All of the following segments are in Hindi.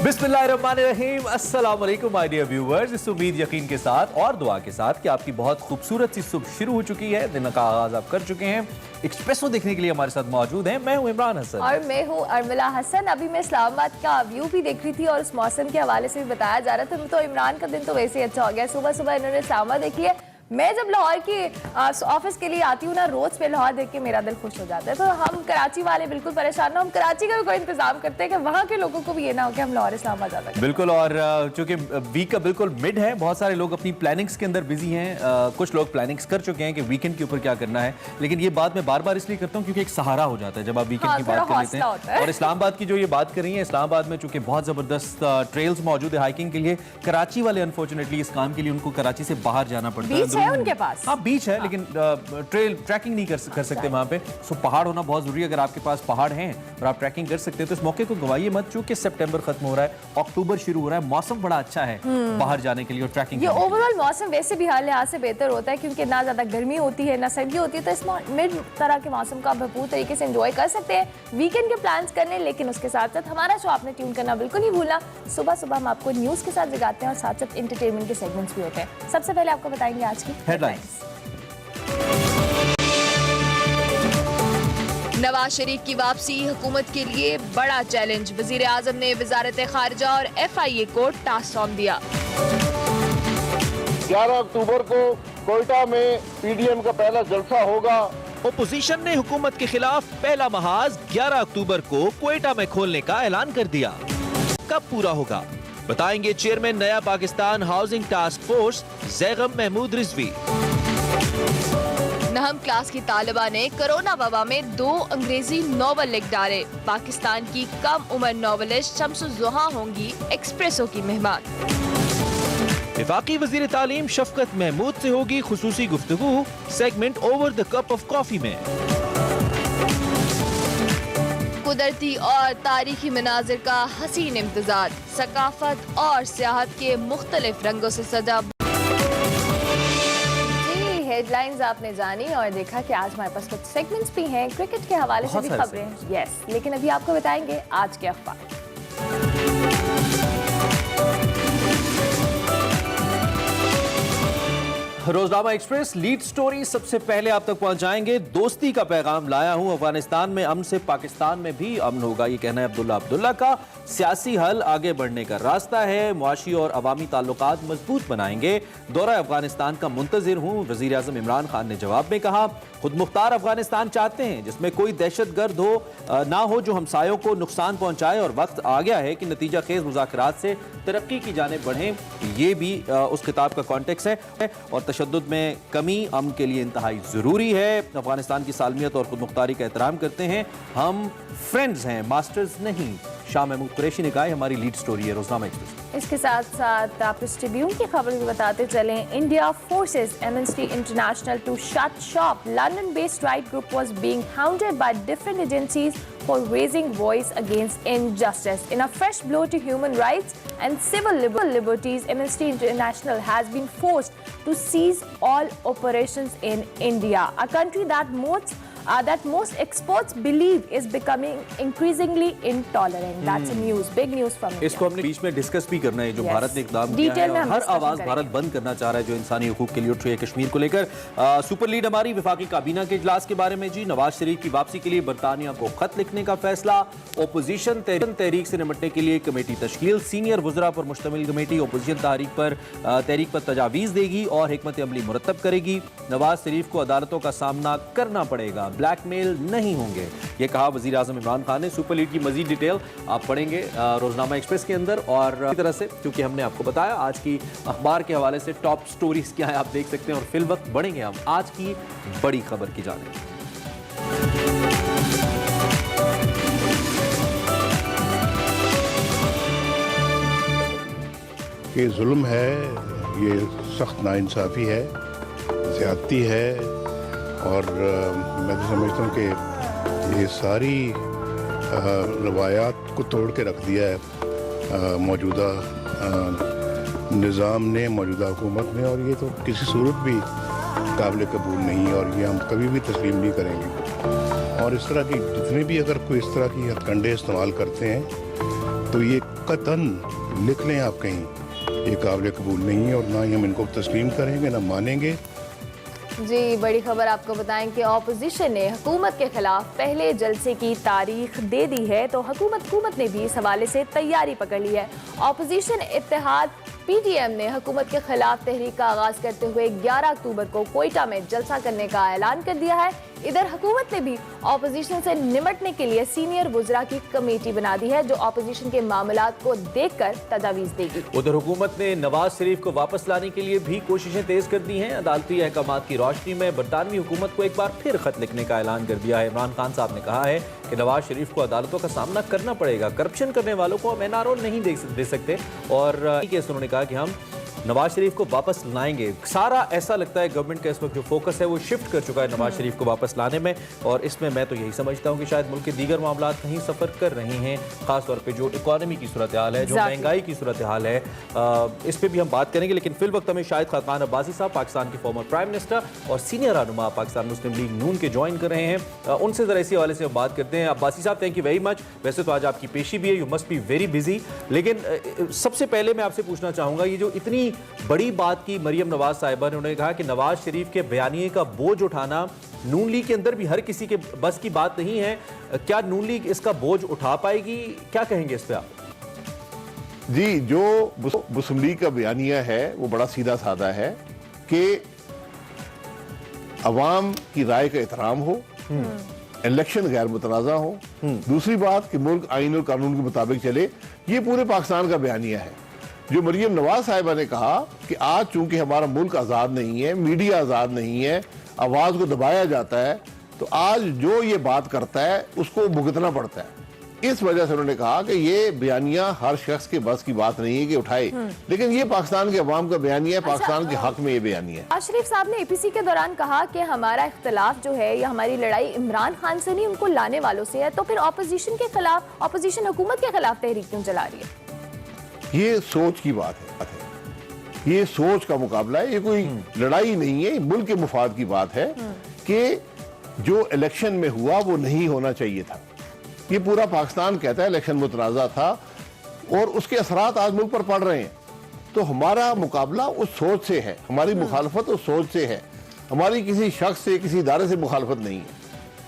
बिस्मिल्लाहिर्रहमानिर्रहीम, अस्सलाम वालेकुम माय डियर व्यूअर्स। इस उम्मीद यकीन के साथ और दुआ के साथ कि आपकी बहुत खूबसूरत सी सुबह शुरू हो चुकी है, दिन का आगाज आप कर चुके हैं। एक्सप्रेसो देखने के लिए हमारे साथ मौजूद हैं। मैं हूं इमरान हसन और मैं हूं अर्मिला हसन। अभी मैं इस्लामाबाद का व्यू भी देख रही थी और उस मौसम के हवाले से भी बताया जा रहा था। तो इमरान का दिन तो वैसे ही अच्छा हो गया। सुबह सुबह इन्होंने इस्लामाबाद देखी है। मैं जब लाहौर की ऑफिस के लिए आती हूँ ना, रोज पे लाहौर देख के मेरा दिल खुश हो जाता है। तो हम कराची वाले बिल्कुल परेशान ना, हम कराची का भी कोई इंतजाम करते हैं कि वहाँ के लोगों को भी ये ना हो कि हम लाहौर इस्लामाबाद जा सकें। बिल्कुल। और चूंकि वीक का बिल्कुल मिड है, बहुत सारे लोग अपनी प्लानिंग्स के अंदर बिजी हैं। कुछ लोग प्लानिंग्स कर चुके हैं कि वीकेंड के ऊपर क्या करना है, लेकिन ये बात मैं बार बार इसलिए करता हूँ क्योंकि एक सहारा हो जाता है जब आप वीकेंड की बात कर लेते हैं। और इस्लामाबाद की जो ये बात कर रही है, इस्लामाबाद में चूंकि बहुत जबरदस्त ट्रेल्स मौजूद है हाइकिंग के लिए। कराची वाले अनफॉर्चुनेटली इस काम के लिए उनको कराची से बाहर जाना पड़ता है। बीच है उनके पास, बीच है, लेकिन ट्रैकिंग नहीं कर सकते वहां पे। सो पहाड़ होना बहुत जरूरी है। अगर आपके पास पहाड़ हैं और आप ट्रैकिंग कर सकते हैं तो इस मौके को गवाइए मत। चूंकि सितंबर खत्म हो रहा है, अक्टूबर शुरू हो रहा है, मौसम बड़ा अच्छा है बाहर जाने के लिए और ट्रैकिंग। ये ओवरऑल मौसम वैसे भी हर लिहाज से बेहतर होता है क्योंकि ना ज्यादा गर्मी होती है ना सर्दी होती है। तो इस मिड तरह के मौसम का भरपूर तरीके से एंजॉय कर सकते हैं। वीकेंड के प्लान्स कर लें, लेकिन उसके साथ साथ हमारा शो आपने ट्यून करना बिल्कुल नहीं भूलना। सुबह सुबह हम आपको न्यूज के साथ जगाते हैं और साथ साथ एंटरटेनमेंट के सेगमेंट्स भी होते हैं। सबसे पहले आपको बताएंगे आज की हेडलाइंस। नवाज शरीफ की वापसी हुकूमत के लिए बड़ा चैलेंज। वजीर आजम ने वजारत खारजा और FIA को टास्क सौंप दिया। 11 अक्टूबर को कोयटा में PDM का पहला जलसा होगा। ओपोजिशन ने हुकूमत के खिलाफ पहला महाज 11 अक्टूबर को कोयटा में खोलने का ऐलान कर दिया। कब पूरा होगा बताएंगे चेयरमैन नया Pakistan housing task force Zaigham Mahmood Rizvi. नहम क्लास की तालिबा ने कोरोना वबा में 2 अंग्रेजी नॉवल लिख डाले। पाकिस्तान की कम उम्र नॉवलिस्ट शम्सुज़्ज़ोहा होंगी एक्सप्रेसो की मेहमान। वफाकी वजीर तालीम शफकत महमूद से होगी खुसूसी गुफ्तगू, segment over the cup of coffee में। कुदरती और तारीखी मनाजिर का हसीन इम्तिजाज, सकाफत और सियाहत के मुख्तलिफ रंगों से सजा। हेडलाइंस आपने जानी और देखा कि आज हमारे पास कुछ सेगमेंट्स भी हैं, क्रिकेट के हवाले से भी खबरें। यस, लेकिन अभी आपको बताएंगे आज के अखबार। रोजनामा एक्सप्रेस लीड स्टोरी सबसे पहले आप तक पहुंचाएंगे। दोस्ती का पैगाम लाया हूं, अफगानिस्तान में अमन से पाकिस्तान में भी अमन होगा, ये कहना है अब्दुल्ला का। सियासी हल आगे बढ़ने का रास्ता है, मुआशी और अवामी ताल्लुकात मजबूत बनाएंगे। दौरा अफगानिस्तान का मुंतजिर हूं, वजीर आजम इमरान खान ने जवाब में कहा। खुद मुख्तार अफगानिस्तान चाहते हैं जिसमें कोई दहशतगर्द ना हो जो हमसायों को नुकसान पहुंचाए, और वक्त आ गया है कि नतीजा खेज मुज़ाकरात से तरक्की की जाने बढ़ें। ये भी उस किताब का कॉन्टेक्स्ट है। और तशद्दुद में कमी अमन के लिए इंतहाई ज़रूरी है। अफगानिस्तान की सालमियत और खुद मुख्तारी का एहतराम करते हैं, हम फ्रेंड्स हैं, मास्टर्स नहीं। शाह महमूद कुरैशी ने कहा है, हमारी लीड स्टोरी है रोजनामा एक्सप्रेस। इसके साथ साथ आप इस ट्रिब्यून की खबर भी बताते चलें। India forces Amnesty International to shut shop. London based right group was being hounded by different agencies for raising voice against injustice. In a fresh blow to human rights and civil liberties, Amnesty International has been forced to cease all operations in India, a country that most experts believe is becoming increasingly intolerant. That's news, big news from India. इसको हमने बीच में डिस्कस भी करना है, जो भारत ने इकदाम किया है और हर आवाज भारत बंद करना चाह रहा है जो इंसानी हुकूक के लिए उठ रही है कश्मीर को लेकर। सुपर लीड हमारी वफाकी काबीना के इजलास के बारे में जी। नवाज शरीफ की वापसी के लिए बरतानिया को खत लिखने का फैसला। ओपोजिशन तहरीक से निपटने के लिए कमेटी तश्कील। सीनियर वज़रा पर मुश्तमिल कमेटी ओपोजिशन तहरीक पर तजावीज़ देगी और हिकमत अमली मुरतब करेगी। नवाज शरीफ को अदालतों का सामना करना पड़ेगा, ब्लैकमेल नहीं होंगे, ये कहा वजीर आजम इमरान खान ने। सुपर लीड की मजीद डिटेल आप पढ़ेंगे रोजनामा एक्सप्रेस के अंदर। और इसी तरह से क्योंकि हमने आपको बताया आज की अखबार के हवाले से टॉप स्टोरीज क्या है आप देख सकते हैं, और फिल वक्त बढ़ेंगे हम आज की बड़ी खबर की जाने। ये जुल्म है, ये सख्त नाइंसाफ़ी है, ज़्यादती है, और मैं तो समझता हूँ कि ये सारी रवायात को तोड़ के रख दिया है मौजूदा निज़ाम ने, मौजूदा हुकूमत ने, और ये तो किसी सूरत भी काबिल कबूल नहीं है और ये हम कभी भी तस्लीम नहीं करेंगे। और इस तरह की जितने भी अगर कोई इस तरह की हथकंडे इस्तेमाल करते हैं तो ये मुआक्कतन लिख लें आप कहीं, ये काबिल कबूल नहीं है और ना ही हम इनको तस्लीम करेंगे ना मानेंगे। जी, बड़ी खबर आपको बताएं कि ऑपोजिशन ने हुकूमत के खिलाफ पहले जलसे की तारीख दे दी है, तो हुकूमत ने भी इस हवाले से तैयारी पकड़ ली है। ऑपोजिशन इत्तेहाद पीटीएम ने हुकूमत के खिलाफ तहरीक का आगाज करते हुए 11 अक्टूबर को क्वेटा में जलसा करने का ऐलान कर दिया है। इधर हुकूमत ने भी ऑपोजिशन से निमटने के लिए सीनियर वुज़रा की कमेटी बना दी है, जो ऑपोजिशन के मामलात को देखकर तजावीज़ देगी। उधर हुकूमत ने नवाज शरीफ को वापस लाने के लिए भी कोशिशें तेज कर दी हैं। अदालती अहकामात की रोशनी में बरतानवी हुकूमत को एक बार फिर खत लिखने का ऐलान कर दिया है। इमरान खान साहब ने कहा है कि नवाज शरीफ को अदालतों का सामना करना पड़ेगा, करप्शन करने वालों को हम एनआरओ नहीं दे सकते, और उन्होंने कहा कि हम नवाज शरीफ को वापस लाएंगे। सारा ऐसा लगता है गवर्नमेंट का इस वक्त जो फोकस है वो शिफ्ट कर चुका है नवाज शरीफ को वापस लाने में, और इसमें मैं तो यही समझता हूँ कि शायद मुल्क के दीगर मामला कहीं सफ़र कर रहे हैं, खासतौर पे जो इकॉनमी की सूरत हाल है, जो महंगाई की सूरत हाल है, इस पर भी हम बात करेंगे। लेकिन फिल वक्त हमें शाहिद खाकान अब्बासी साहब, पाकिस्तान के फॉर्मर प्राइम मिनिस्टर और सीनियर रहनुमा पाकिस्तान मुस्लिम लीग नून के ज्वाइन कर रहे हैं। उनसे ज़रा इसी हवाले से हम बात करते हैं। अब्बासी साहब, थैंक यू वेरी मच। वैसे तो आज आपकी पेशी भी है, you must be very busy, लेकिन सबसे पहले मैं आपसे पूछना चाहूँगा, ये जो इतनी बड़ी बात की मरियम नवाज साहिबा ने, उन्होंने कहा कि नवाज शरीफ के बयानिए का बोझ उठाना नून लीग के अंदर भी हर किसी के बस की बात नहीं है, क्या नून लीग इसका बोझ उठा पाएगी? क्या कहेंगे इस पे आप? जी, जो मुस्लिम लीग का बयानिया है वो बड़ा सीधा साधा है कि अवाम की राय का एहतराम हो, इलेक्शन गैर मुतनाज़ा हो, दूसरी बात कि मुल्क आइन और कानून के मुताबिक चले। ये पूरे पाकिस्तान का बयानिया है। जो मरियम नवाज साहिबा ने कहा कि आज चूंकि हमारा मुल्क आज़ाद नहीं है, मीडिया आज़ाद नहीं है, आवाज़ को दबाया जाता है, तो आज जो ये बात करता है उसको भुगतना पड़ता है। इस वजह से उन्होंने कहा कि ये बयानिया हर शख्स के बस की बात नहीं है कि उठाए, लेकिन ये पाकिस्तान के अवाम का बयानिया है, पाकिस्तान के हक में ये बयानिया है। नवाज शरीफ साहब ने एपीसी के दौरान कहा कि हमारा इख्तलाफ जो है या हमारी लड़ाई इमरान खान से नहीं, उनको लाने वालों से है, तो फिर ऑपोजिशन के खिलाफ, ऑपोजिशन हुकूमत के खिलाफ तहरीक क्यों चला रही है? ये सोच की बात है, ये सोच का मुकाबला है, ये कोई लड़ाई नहीं है, मुल्क के मुफाद की बात है कि जो इलेक्शन में हुआ वो नहीं होना चाहिए था। ये पूरा पाकिस्तान कहता है इलेक्शन मुतनाज़ा था और उसके असरात आज मुल्क पर पड़ रहे हैं। तो हमारा मुकाबला उस सोच से है, हमारी मुखालफत उस सोच से है, हमारी किसी शख्स से, किसी इदारे से मुखालफत नहीं है।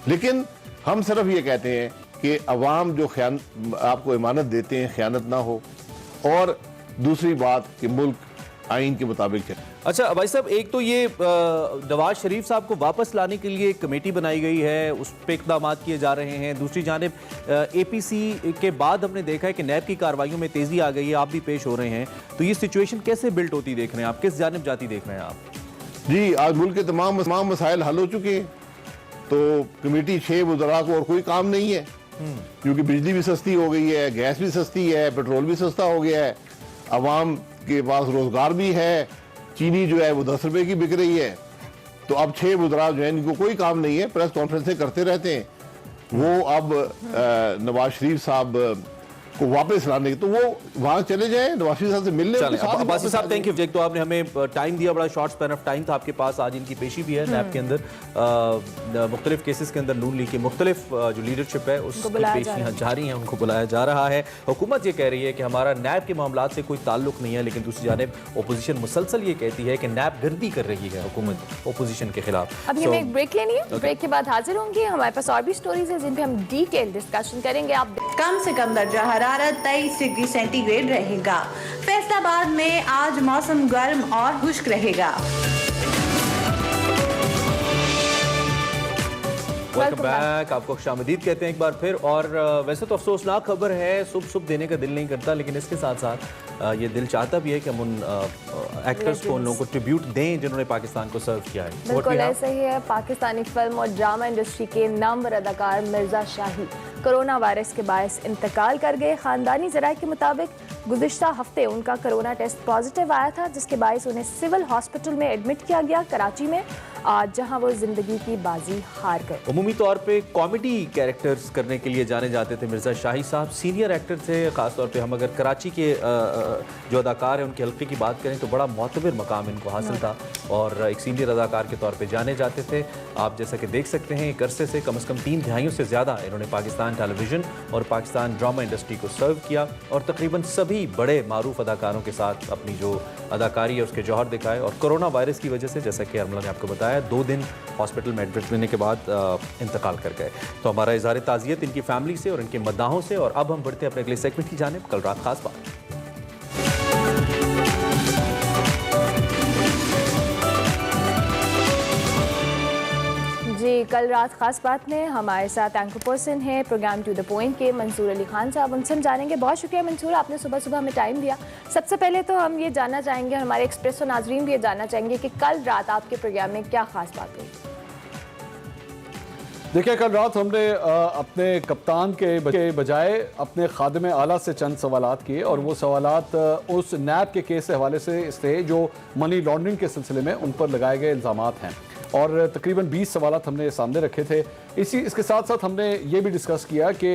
लेकिन हम सिर्फ ये कहते हैं कि अवाम जो आपको इमानत देते हैं खयानत ना हो, और दूसरी बात कि मुल्क आइन के मुताबिक चले। अच्छा भाई साहब, एक तो ये नवाज शरीफ साहब को वापस लाने के लिए एक कमेटी बनाई गई है, उस पर इक़दाम किए जा रहे हैं। दूसरी जानिब एपीसी के बाद हमने देखा है कि नैब की कार्रवाइयों में तेज़ी आ गई है, आप भी पेश हो रहे हैं, तो ये सिचुएशन कैसे बिल्ट होती देख रहे हैं आप, किस जानिब जाती देख रहे हैं आप? जी, आज मुल्क के तमाम मसाइल हल हो चुके हैं, तो कमेटी 6 वज़रा को और कोई काम नहीं है, क्योंकि बिजली भी सस्ती हो गई है, गैस भी सस्ती है, पेट्रोल भी सस्ता हो गया है, अवाम के पास रोजगार भी है, चीनी जो है वो 10 रुपए की बिक रही है। तो अब 6 वज़रा जो है इनको कोई काम नहीं है, प्रेस कॉन्फ्रेंसें करते रहते हैं। वो अब नवाज शरीफ साहब को वापस लाने, तो वो वहाँ चले जाए, नवाज शरीफ साहब से मिलने। अब्बासी साहब, थैंक यू। तो आपने हमें टाइम दिया, बड़ा शॉर्ट स्पैन ऑफ टाइम था आपके पास। आज इनकी पेशी भी है नैब के अंदर, मुख्तलिफ केसेस के अंदर नून लीग की मुख्तलिफ जो लीडरशिप है उसकी पेशियाँ जारी हैं, उनको बुलाया जा रहा है। हुकूमत ये कह रही है कि हमारा नैब के मामला से कोई ताल्लुक नहीं है, लेकिन दूसरी जानिब अपोजिशन मुसलसल ये कहती है कि नैब गर्दी कर रही है हुकूमत अपोजिशन के खिलाफ। अब हमें एक ब्रेक लेनी है, ब्रेक के बाद हाजिर होंगे। हमारे पास और भी स्टोरीज है जिन पे हम डिटेल डिस्कशन करेंगे। आप कम से कम दर्जा हरारत 23 डिग्री सेंटीग्रेड रहेगा। फैसलाबाद में आज मौसम गर्म और खुश्क रहेगा। वेलकम बैक, आपको खुशामदीद कहते हैं एक बार फिर। और वैसे तो अफसोसनाक खबर है, सुबह देने का दिल नहीं करता, लेकिन इसके साथ साथ ये दिल चाहता भी है कि हम उन एक्टर्स को, उन लोगों को ट्रिब्यूट दें जिन्होंने पाकिस्तान को सर्व किया है। बिल्कुल ऐसा ही है। पाकिस्तानी फिल्म और ड्रामा इंडस्ट्री के नामवर अदाकार मिर्जा शाही कोरोना वायरस के बायस इंतकाल कर गए। खानदानी ज़राए के मुताबिक गुज़िश्ता हफ्ते उनका कोरोना टेस्ट पॉजिटिव आया था, जिसके बायस उन्हें सिविल हॉस्पिटल में एडमिट किया गया कराची में। जहां वो जिंदगी की बाजी हार गए। उमूमी तौर पे कॉमेडी कैरेक्टर्स करने के लिए जाने जाते थे मिर्ज़ा शाही साहब, सीनियर एक्टर थे। ख़ासतौर पे हम अगर कराची के जो अदाकार हैं उनके हल्के की बात करें तो बड़ा मोतबर मकाम इनको हासिल था और एक सीनियर अदाकार के तौर पे जाने जाते थे। आप जैसा कि देख सकते हैं एक अरसे से कम 3 दिहाइयों से ज़्यादा इन्होंने पाकिस्तान टेलीविज़न और पाकिस्तान ड्रामा इंडस्ट्री को सर्व किया और तकरीबन सभी बड़े मारूफ अदाकारों के साथ अपनी जो अदाकारी है उसके जौहर दिखाए। और कोरोना वायरस की वजह से, जैसा कि अरमला ने आपको बताया, 2 दिन हॉस्पिटल में एडमिट लेने के बाद इंतकाल कर गए। तो हमारा इज़हार ताज़ियत इनकी फैमिली से और इनके मद्दाहों से। और अब हम बढ़ते हैं अपने अगले सेगमेंट की जानिब, कल रात खास बात। जी, कल रात खास बात में हमारे साथ एंकर पर्सन है प्रोग्राम टू द पॉइंट के मंसूर अली खान साहब, उनसे हम जानेंगे। बहुत शुक्रिया मंसूर, आपने सुबह सुबह हमें टाइम दिया। सबसे पहले तो हम ये जानना चाहेंगे, हमारे एक्सप्रेसो नाजरीन भी ये जानना चाहेंगे कि कल रात आपके प्रोग्राम में क्या खास बात हुई। देखिए, कल रात हमने अपने कप्तान के बजाय अपने खादिम आला से चंद सवालात किए और वो सवालात उस नैब के केस के हवाले से थे जो मनी लॉन्ड्रिंग के सिलसिले में उन पर लगाए गए इल्ज़ामात हैं और तकरीबन 20 सवालात हमने सामने रखे थे। इसके साथ साथ हमने ये भी डिस्कस किया कि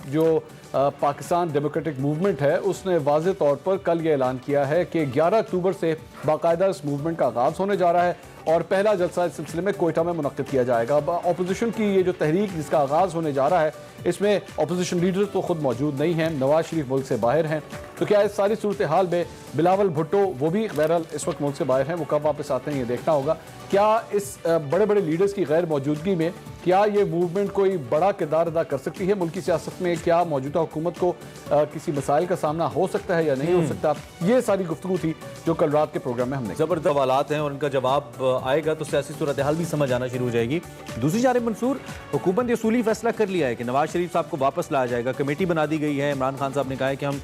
जो पाकिस्तान डेमोक्रेटिक मूवमेंट है उसने वाज़ेह तौर पर कल ये ऐलान किया है कि 11 अक्टूबर से बाकायदा इस मूवमेंट का आगाज़ होने जा रहा है और पहला जलसा इस सिलसिले में कोयटा में मुनक्किद किया जाएगा। अब अपोजिशन की ये जो तहरीक जिसका आगाज़ होने जा रहा है इसमें अपोजिशन लीडर तो खुद मौजूद नहीं हैं, नवाज शरीफ मुल्क से बाहर हैं। तो क्या इस सारी सूरत हाल में बिलावल भुट्टो, वो भी बहरहाल इस वक्त मुल्क से बाहर हैं, वो कब वापस आते हैं ये देखना होगा। क्या इस बड़े बड़े लीडर्स की गैर मौजूदगी में क्या ये मूवमेंट कोई बड़ा किरदार अदा कर सकती है मुल्क की सियासत में? क्या मौजूदा हुकूमत को किसी मसाइल का सामना हो सकता है या नहीं हो सकता? ये सारी गुफ्तगू थी जो कल रात के प्रोग्राम में हमने। ज़बरदस्त सवालात हैं और उनका जवाब आएगा तो सियासी सूरत हाल भी समझ आना शुरू हो जाएगी। दूसरी जानिब मंसूर, हुकूमत ने उसूली फैसला कर लिया है कि नवाज शरीफ साहब को वापस लाया जाएगा, कमेटी बना दी गई है। इमरान खान साहब ने कहा है कि हम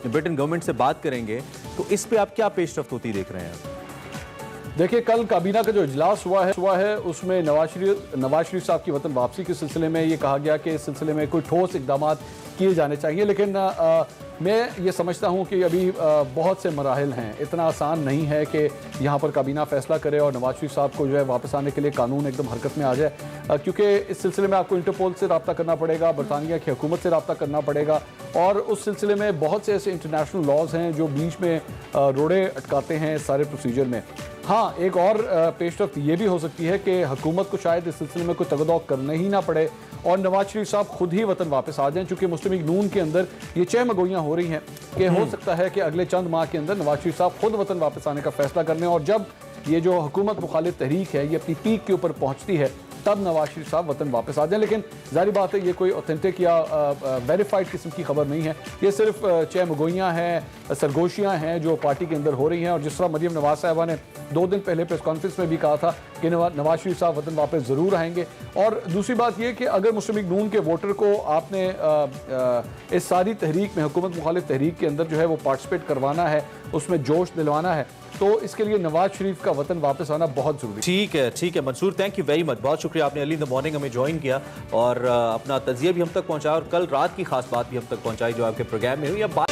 ब्रिटेन गवर्नमेंट से बात करेंगे। तो इस पे आप क्या पेशरफ्त होती देख रहे हैं? देखिए, कल काबीना का जो इजलास हुआ है उसमें नवाज शरीफ साहब की वतन वापसी के सिलसिले में ये कहा गया कि इस सिलसिले में कोई ठोस इकदाम किए जाने चाहिए। लेकिन मैं ये समझता हूँ कि अभी बहुत से मराहिल हैं, इतना आसान नहीं है कि यहाँ पर काबीना फैसला करे और नवाज शरीफ साहब को जो है वापस आने के लिए कानून एकदम हरकत में आ जाए, क्योंकि इस सिलसिले में आपको इंटरपोल से रब्ता करना पड़ेगा, बरतानिया की हुकूमत से रब्ता करना पड़ेगा और उस सिलसिले में बहुत से ऐसे इंटरनेशनल लॉज हैं जो बीच में रोड़े अटकाते हैं सारे प्रोसीजर में। हाँ, एक और पेशरफ्त ये भी हो सकती है कि हुकूमत को शायद इस सिलसिले में कोई तगदौक करना ही ना पड़े और नवाज शरीफ साहब खुद ही वतन वापस आ जाएं, चूँकि मुस्लिम लीग नून के अंदर ये चहमगोइयाँ हो रही हैं कि हो सकता है कि अगले चंद माह के अंदर नवाज शरीफ साहब खुद वतन वापस आने का फैसला कर लें और जब ये जो हुकूमत मुखालिफ तहरीक है ये अपनी पीक के ऊपर पहुँचती है तब नवाज शरीफ साहब वतन वापस आ जाएं। लेकिन जाहिर बात है ये कोई ऑथेंटिक या वेरीफाइड किस्म की खबर नहीं है, ये सिर्फ चहमगोइयाँ हैं, सरगोशियाँ हैं जो पार्टी के अंदर हो रही हैं। और जिस तरह मरियम नवाज साहबा ने 2 दिन पहले प्रेस कॉन्फ्रेंस में भी कहा था कि नवाज शरीफ साहब वतन वापस ज़रूर आएंगे। और दूसरी बात यह कि अगर मुस्लिम लीग नून के वोटर को आपने इस सारी तहरीक में, हुकूमत मुखालिफ तहरीक के अंदर जो है वो पार्टिसिपेट करवाना है, उसमें जोश दिलवाना है, तो इसके लिए नवाज शरीफ का वतन वापस आना बहुत जरूरी है। ठीक है Mansoor, thank you very much, बहुत शुक्रिया आपने अर्ली इन द मॉर्निंग हमें ज्वाइन किया और अपना तजिया भी हम तक पहुंचाया और कल रात की खास बात भी हम तक पहुंचाई जो आपके प्रोग्राम में हुई। अब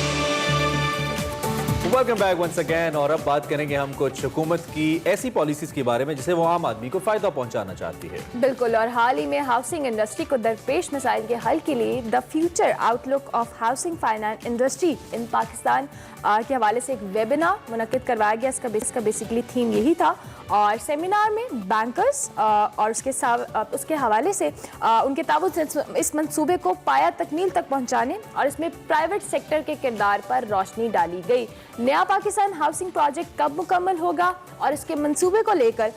वेलकम बैक वंस अगेन और अब बात करेंगे हम कुछ हुकूमत की ऐसी पॉलिसीज के बारे में जिसे वो आम आदमी को फायदा पहुंचाना चाहती है। बिल्कुल, और हाल ही में हाउसिंग इंडस्ट्री को दरपेश मसाइल के हल के लिए the future outlook of housing finance industry in Pakistan के हवाले से एक वेबिनार मुनक्किद करवाया गया। इसका बेसिकली थीम यही था और सेमिनार में बैंकर्स और उसके हवाले से उनके ताबूत से इस मंसूबे को पाया तकमील तक पहुंचाने और इसमें प्राइवेट सेक्टर के किरदार पर रोशनी डाली गई। नया पाकिस्तान हाउसिंग प्रोजेक्ट कब मुकम्मल होगा और इसके मंसूबे को लेकर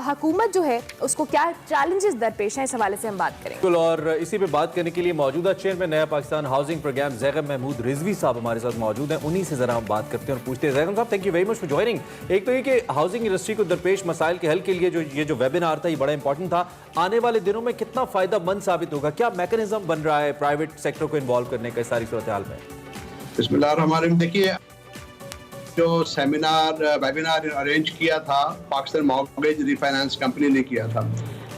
हुकूमत जो है उसको क्या चैलेंजेस दरपेश हैं, इस हवाले से हम बात करेंगे। बिल्कुल, और इसी पे बात करने के लिए मौजूदा चेयरमैन नया पाकिस्तान हाउसिंग प्रोग्राम ज़ैगब महमूद रिजवी साहब हमारे साथ मौजूद हैं। उन्हीं से जरा हम बात करते हैं और पूछते हैं। ज़ैगब साहब, thank you very much for joining. एक तो ये कि हाउसिंग इंडस्ट्री को दरपेश मसाइल के हल के लिए ये जो वेबिनार था ये बड़ा इंपॉर्टेंट था, आने वाले दिनों में कितना फायदा मंद साबित होगा? क्या मैकेनिज्म बन रहा है प्राइवेट सेक्टर को इन्वॉल्व करने का इस सारी सूरत हाल में? बिस्मिल्लाहिर्रहमानिर्रहीम। देखिए, जो वेबिनार अरेंज किया था पाकिस्तान मॉर्गेज रिफाइनेंस कंपनी ने किया था,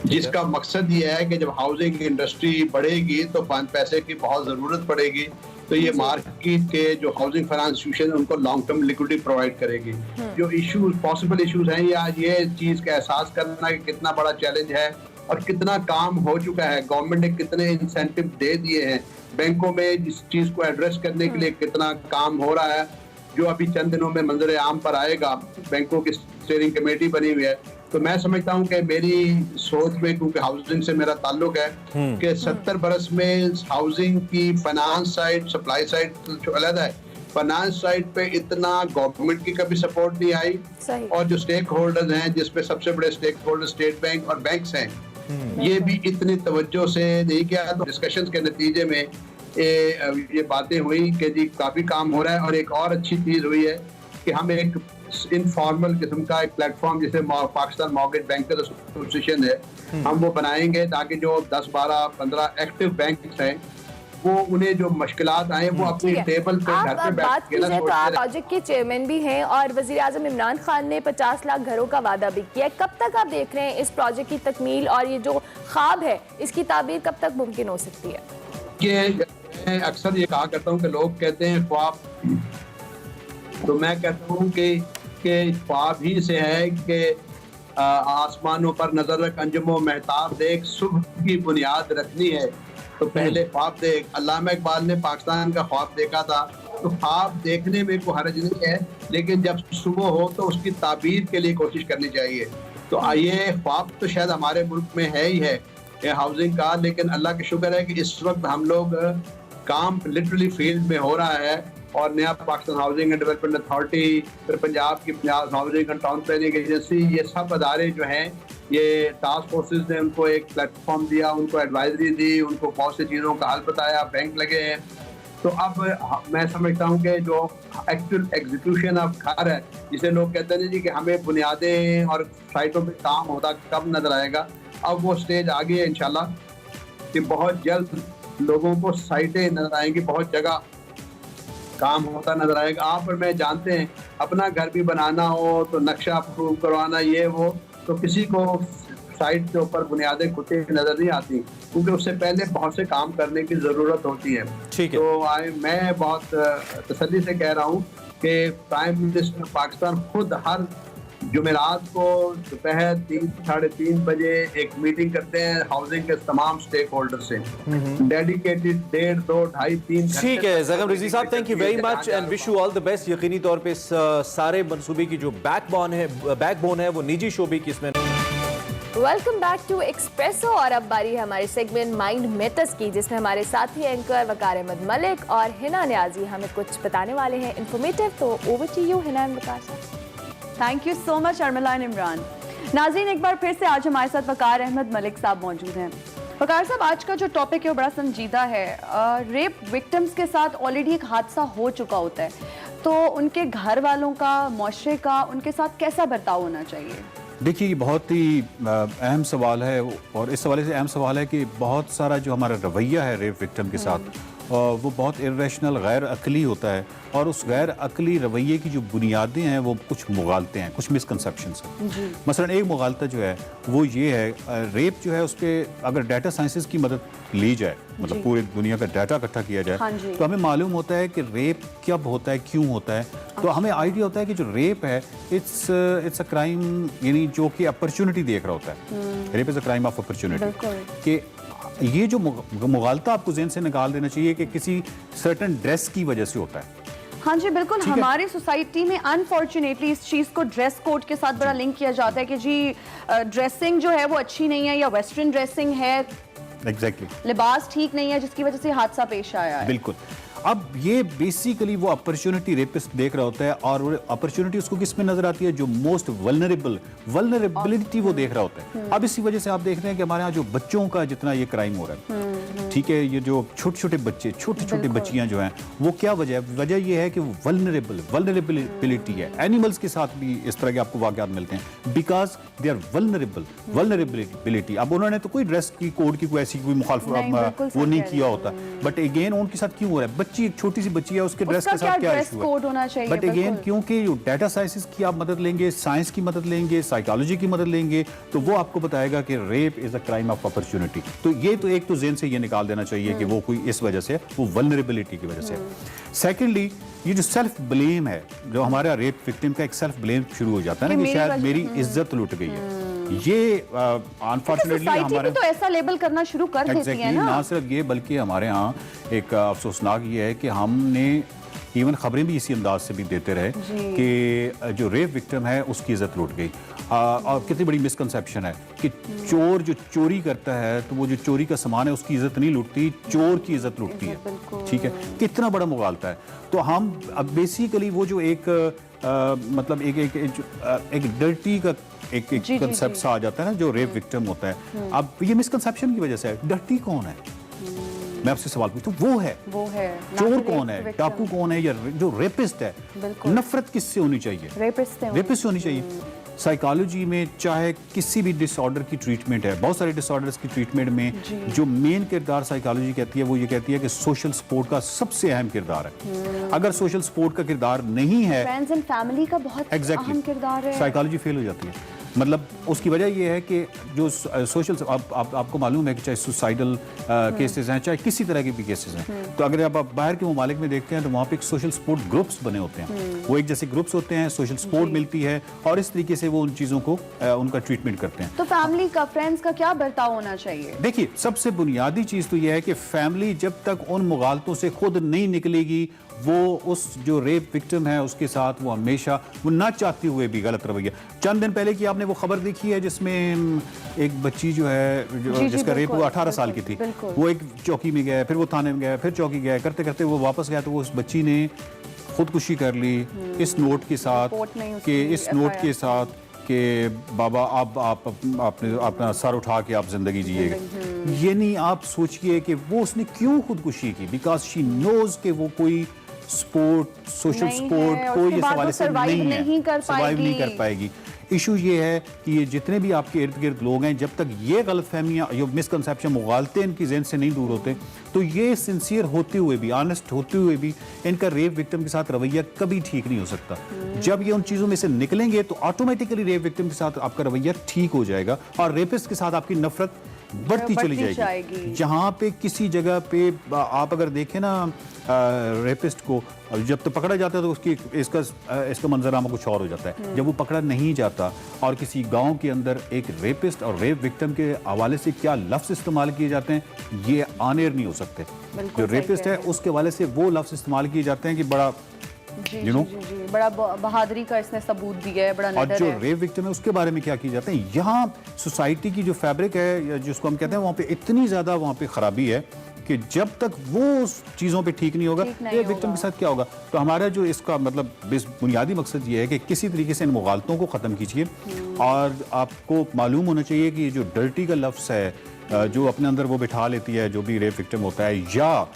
जिसका मकसद ये है कि जब हाउसिंग इंडस्ट्री बढ़ेगी तो पैसे की बहुत ज़रूरत पड़ेगी, तो ये मार्केट के जो हाउसिंग फाइनेंस इंस्टीट्यूशन उनको लॉन्ग टर्म लिक्विडिटी प्रोवाइड करेगी। जो इश्यूज पॉसिबल इश्यूज हैं या ये चीज का एहसास करना कि कितना बड़ा चैलेंज है और कितना काम हो चुका है, गवर्नमेंट ने कितने इंसेंटिव दे दिए हैं, बैंकों में इस चीज को एड्रेस करने के लिए कितना काम हो रहा है, जो अभी चंद दिनों में मंजर आम पर आएगा। बैंकों की स्टीयरिंग कमेटी बनी हुई है। तो मैं समझता हूं कि मेरी सोच में, क्योंकि हाउसिंग से मेरा ताल्लुक है, कि 70 बरस में हाउसिंग की फाइनेंस साइड, सप्लाई साइड जो अलग है, फाइनेंस साइड पे इतना गवर्नमेंट की कभी सपोर्ट नहीं आई। सही। और जो स्टेक होल्डर्स हैं, जिसपे सबसे बड़े स्टेक होल्डर स्टेट बैंक और बैंक्स हैं, ये भी इतनी तवज्जो से नहीं किया। तो डिस्कशंस के नतीजे में ये बातें हुई कि जी काफी काम हो रहा है। और एक और अच्छी चीज हुई है कि हम एक इनफॉर्मल किस्म का एक प्लेटफॉर्म, जैसे पाकिस्तान मॉर्गेज बैंकर्स एसोसिएशन है, हम वो बनाएंगे ताकि जो 10, 12, 15 एक्टिव बैंक्स हैं, वो उन्हें जो मुश्किलात आए वो अपनी टेबल पे घर पे बैठ बात के कीजिए तो आप प्रोजेक्ट के चेयरमैन भी हैं और वजीर आजम इमरान खान ने 50 लाख घरों का वादा भी किया है। कब तक आप देख रहे हैं इस प्रोजेक्ट की तकमील और ये जो ख्वाब है इसकी ताबीर कब तक मुमकिन हो सकती है? मैं अक्सर ये कहा करता हूँ कि लोग कहते हैं ख्वाब, तो मैं कहता हूँ कि ख्वाब ही से है कि आसमानों पर नजर रख, अंजुमो महताब देख, सुबह की बुनियाद रखनी है तो पहले ख्वाब देख। अल्लामा इकबाल ने पाकिस्तान का ख्वाब देखा था। तो ख्वाब देखने में कोई हर्ज नहीं है, लेकिन जब सुबह हो तो उसकी ताबीर के लिए कोशिश करनी चाहिए। तो ये ख्वाब तो शायद हमारे मुल्क में है ही है हाउसिंग का, लेकिन अल्लाह का शुक्र है कि इस वक्त हम लोग काम लिटरली फील्ड में हो रहा है। और नया Pakistan housing and development authority, फिर पंजाब की Punjab housing and town planning agency, ये सब अदारे जो हैं, ये टास्क फोर्सेस ने उनको एक प्लेटफॉर्म दिया, उनको एडवाइजरी दी, उनको बहुत सी चीज़ों का हल बताया, बैंक लगे हैं। तो अब मैं समझता हूँ कि जो एक्चुअल एग्जीक्यूशन ऑफ घर है, जिसे लोग कहते हैं जी कि हमें बुनियादें और साइटों पे काम होता कब नजर आएगा, अब वो स्टेज आ गई है इंशाल्लाह कि बहुत जल्द लोगों को साइटें नजर आएंगी, बहुत जगह काम होता नजर आएगा। आप और मैं जानते हैं, अपना घर भी बनाना हो तो नक्शा अप्रूव करवाना, ये वो, तो किसी को साइट के ऊपर बुनियादें खुद नजर नहीं आती, क्योंकि उससे पहले बहुत से काम करने की जरूरत होती है। ठीक है। तो मैं बहुत तसल्ली से कह रहा हूँ कि प्राइम मिनिस्टर पाकिस्तान खुद हर जुमेरात को दोपहर 3, 3:30 बजे एक मीटिंग करते हैं हाउसिंग के तमाम स्टेक होल्डर से, डेडिकेटेड 1.5, 2, 2.5, 3 ठीक है ज़ग़म रिजवी साहब, thank you very much and wish you all the best. यकीनी तौर पे इस सारे मंसूबे की जो बैकबोन है वो निजी शोबे की इसमें। वेलकम बैक टू एक्सप्रेसो और अब बारी है हमारे सेगमेंट माइंड मेटर्स की, जिसमें हमारे साथी एंकर वकार अहमद मलिक और हिना न्याजी हमें कुछ बताने वाले हैं इंफॉर्मेटिव। तो over to you Hina and Waqar साहब। Thank you so much Urmila and Imran. नाज़रीन, एक बार फिर से आज हमारे साथ वकार अहमद मलिक साहब मौजूद हैं। वकार साहब, आज का जो टॉपिक है वो बड़ा संजीदा है। रेप विक्टिम्स के साथ ऑलरेडी एक हादसा हो चुका होता है, तो उनके घर वालों का, मुआशरे का उनके साथ कैसा बर्ताव होना चाहिए? देखिए, ये बहुत ही अहम सवाल है और इस हवाले से अहम सवाल है कि बहुत सारा जो हमारा रवैया है रेप विक्टिम के साथ वो बहुत इर्रेशनल, गैर अकली होता है और उस गैर अकली रवैये की जो बुनियादें हैं वो कुछ मुगालते हैं, कुछ मिसकंसेप्शंस हैं। मसलन एक मुगालता जो है वो ये है, रेप जो है उस पर अगर डाटा साइंसेस की मदद ली जाए, मतलब पूरी दुनिया का डाटा इकट्ठा किया जाए, तो हमें मालूम होता है कि रेप कब होता है, क्यों होता है। तो हमें आइडिया होता है कि जो रेप है इट्स अ क्राइम, यानी जो कि अपॉर्चुनिटी देख रहा होता है। Rape is a crime of opportunity. कि ये जो मुगालता आपको ज़हन से निकाल देना चाहिए कि किसी सर्टन ड्रेस की वजह से होता है। हाँ जी बिल्कुल, हमारी सोसाइटी में अनफॉर्चुनेटली इस चीज़ को ड्रेस कोड के साथ बड़ा लिंक किया जाता है कि जी ड्रेसिंग जो है वो अच्छी नहीं है या वेस्टर्न ड्रेसिंग है, एग्जैक्टली लिबास ठीक नहीं है, जिसकी वजह से हादसा पेश आया है। बिल्कुल। अब ये बेसिकली वो अपॉर्चुनिटी रेपिस्ट देख रहा होता है और वो अपॉर्चुनिटी उसको किस में नजर आती है, जो मोस्ट वल्नरेबिलिटी वो देख रहा होता है। अब इसी वजह से आप देख रहे हैं कि हमारे यहाँ जो बच्चों का जितना ये क्राइम हो रहा है, ठीक है, ये जो छोटे छोटे बच्चे, छोटी छोटी बच्चियां जो हैं, वो क्या वजह है? वजह ये है कि वो वल्नरेबिलिटी है। एनिमल्स के साथ भी इस तरह के आपको वाकयात मिलते हैं, बिकॉज दे आर वल्नरेबिलिटी। अब उन्होंने तो कोई ड्रेस की कोड की कोई ऐसी कोई मुखालफत वो नहीं किया होता, बट अगेन उनके साथ क्यों हो रहा है? बच्ची, एक छोटी सी बच्ची है, उसके ड्रेस के साथ क्या इशू है? बट अगेन क्योंकि जो डाटा साइंसेस की आप मदद लेंगे, साइंस की मदद लेंगे, साइकोलॉजी की मदद लेंगे, तो वो आपको बताएगा कि rape is a crime of opportunity. तो ये तो एक तो ज़हन से ये निकाल देना चाहिए कि वो कोई इस वजह से, वो वल्नरेबिलिटी की वजह से। सेकेंडली, ये जो सेल्फ ब्लेम है, जो हमारा रेप विक्टिम का एक सेल्फ ब्लेम शुरू हो जाता है ना कि शायद मेरी इज्जत लुट गई है, ये अनफॉर्चुनेटली हमारे तो ऐसा लेबल करना शुरू कर देती है ना सिर्फ ये, बल्कि हमारे यहाँ एक अफसोसनाक ये है कि हमने इवन खबरें भी इसी अंदाज से भी देते रहे कि जो रेप विक्टिम है उसकी इज्जत लूट गई। और कितनी बड़ी मिसकंसेप्शन है कि चोर जो चोरी करता है तो वो जो चोरी का सामान है उसकी इज्जत नहीं लूटती, चोर की इज्जत लूटती है। ठीक है, कितना बड़ा मुगालता है। तो हम अब बेसिकली वो जो एक मतलब एक डर्टी का एक कंसेप्ट सा आ जाता है ना जो रेप विक्टिम होता है। अब ये मिसकंसेप्शन की वजह से है। डर्टी कौन है, मैं आपसे सवाल पूछता हूँ, वो है चोर कौन है, डाकू कौन है, या जो रेपिस्ट है? नफरत किससे होनी चाहिए? रेपिस्ट से होनी चाहिए। साइकोलॉजी में चाहे किसी भी डिसऑर्डर की ट्रीटमेंट है, बहुत सारे डिसऑर्डर्स की ट्रीटमेंट में जो मेन किरदार साइकोलॉजी कहती है वो ये कहती है कि सोशल सपोर्ट का सबसे अहम किरदार है। अगर सोशल सपोर्ट का किरदार नहीं है, फ्रेंड्स एंड फैमिली का बहुत अहम किरदार है, साइकोलॉजी फेल हो जाती है। मतलब उसकी वजह यह है कि जो सोशल आपको मालूम है कि चाहे सुसाइडल केसेस हैं, चाहे किसी तरह के भी केसेस हैं, तो अगर आप बाहर के ममालिक में देखते हैं तो वहाँ पे एक सोशल सपोर्ट ग्रुप्स बने होते हैं। वो एक जैसे ग्रुप्स होते हैं, सोशल सपोर्ट मिलती है और इस तरीके से वो उन चीज़ों को उनका ट्रीटमेंट करते हैं। तो फैमिली का, फ्रेंड्स का क्या बर्ताव होना चाहिए? देखिए, सबसे बुनियादी चीज़ तो यह है कि फैमिली जब तक उन मुगालतों से खुद नहीं निकलेगी, वो उस जो रेप विक्टिम है उसके साथ वो हमेशा, वो ना चाहते हुए भी गलत रवैया। चंद दिन पहले की आपने वो खबर देखी है जिसमें एक बच्ची जो है जिसका रेप हुआ 18 साल की थी, वो एक चौकी में गया, फिर वो थाने में गया, फिर चौकी गया, करते करते वो वापस गया तो वो उस बच्ची ने खुदकुशी कर ली इस नोट के साथ कि बाबा अब आप आपने अपना सर उठा के आप जिंदगी जिएगा। ये नहीं, आप सोचिए कि वो उसने क्यों खुदकुशी की, बिकॉज शी नोज कि वो कोई स्पोर्ट, सोशल सपोर्ट कोई इस हवाले से सर्वाइव नहीं कर पाएगी। इशू ये है कि ये जितने भी आपके इर्द गिर्द लोग हैं, जब तक ये गलतफहमियां, ये मिसकंसेप्शन, मुगालते इनकी ज़हन से नहीं दूर होते, तो ये सिंसियर होते हुए भी, ऑनेस्ट होते हुए भी, इनका रेप विक्टिम के साथ रवैया कभी ठीक नहीं हो सकता। जब ये उन चीज़ों में से निकलेंगे तो ऑटोमेटिकली रेप विक्टिम के साथ आपका रवैया ठीक हो जाएगा और रेपिस्ट के साथ आपकी नफरत बढ़ती चली जाएगी। जहाँ पे किसी जगह पे आप अगर देखें ना रेपिस्ट को, जब तो पकड़ा जाता है तो उसकी इसका मंजरनामा कुछ और हो जाता है। जब वो पकड़ा नहीं जाता और किसी गांव के अंदर एक रेपिस्ट और रेप विक्टिम के हवाले से क्या लफ्ज़ इस्तेमाल किए जाते हैं, ये ऑन-एयर नहीं हो सकते। जो रेपिस्ट है उसके हवाले से वो लफ्ज़ इस्तेमाल किए जाते हैं कि बड़ा बड़ा बहादुरी का इसने सबूत दिया है, बड़ा और जो रेप विक्टिम है उसके बारे में क्या किया जाता है। यहाँ सोसाइटी की जो फैब्रिक है, जिसको हम कहते हैं, वहाँ पे इतनी ज़्यादा वहाँ पे ख़राबी है कि जब तक वो उस चीज़ों पे ठीक नहीं होगा, रेप विक्टिम के साथ क्या होगा। तो हमारा जो इसका मतलब बुनियादी मकसद ये है कि किसी तरीके से इन मुगालतों को ख़त्म कीजिए। और आपको मालूम होना चाहिए कि ये जो डर्टी का लफ्ज़ है जो अपने अंदर वो बिठा लेती है जो भी रेप विक्टिम होता है, या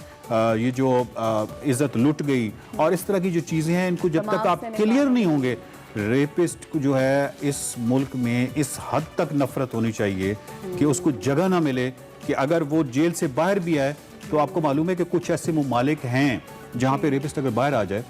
ये जो इज्जत लुट गई और इस तरह की जो चीज़ें हैं, इनको जब तक आप क्लियर नहीं होंगे, रेपिस्ट को जो है इस मुल्क में इस हद तक नफरत होनी चाहिए कि उसको जगह ना मिले कि अगर वो जेल से बाहर भी आए तो आपको मालूम है कि कुछ ऐसे ममालिक हैं जहाँ पे रेपिस्ट अगर बाहर आ जाए,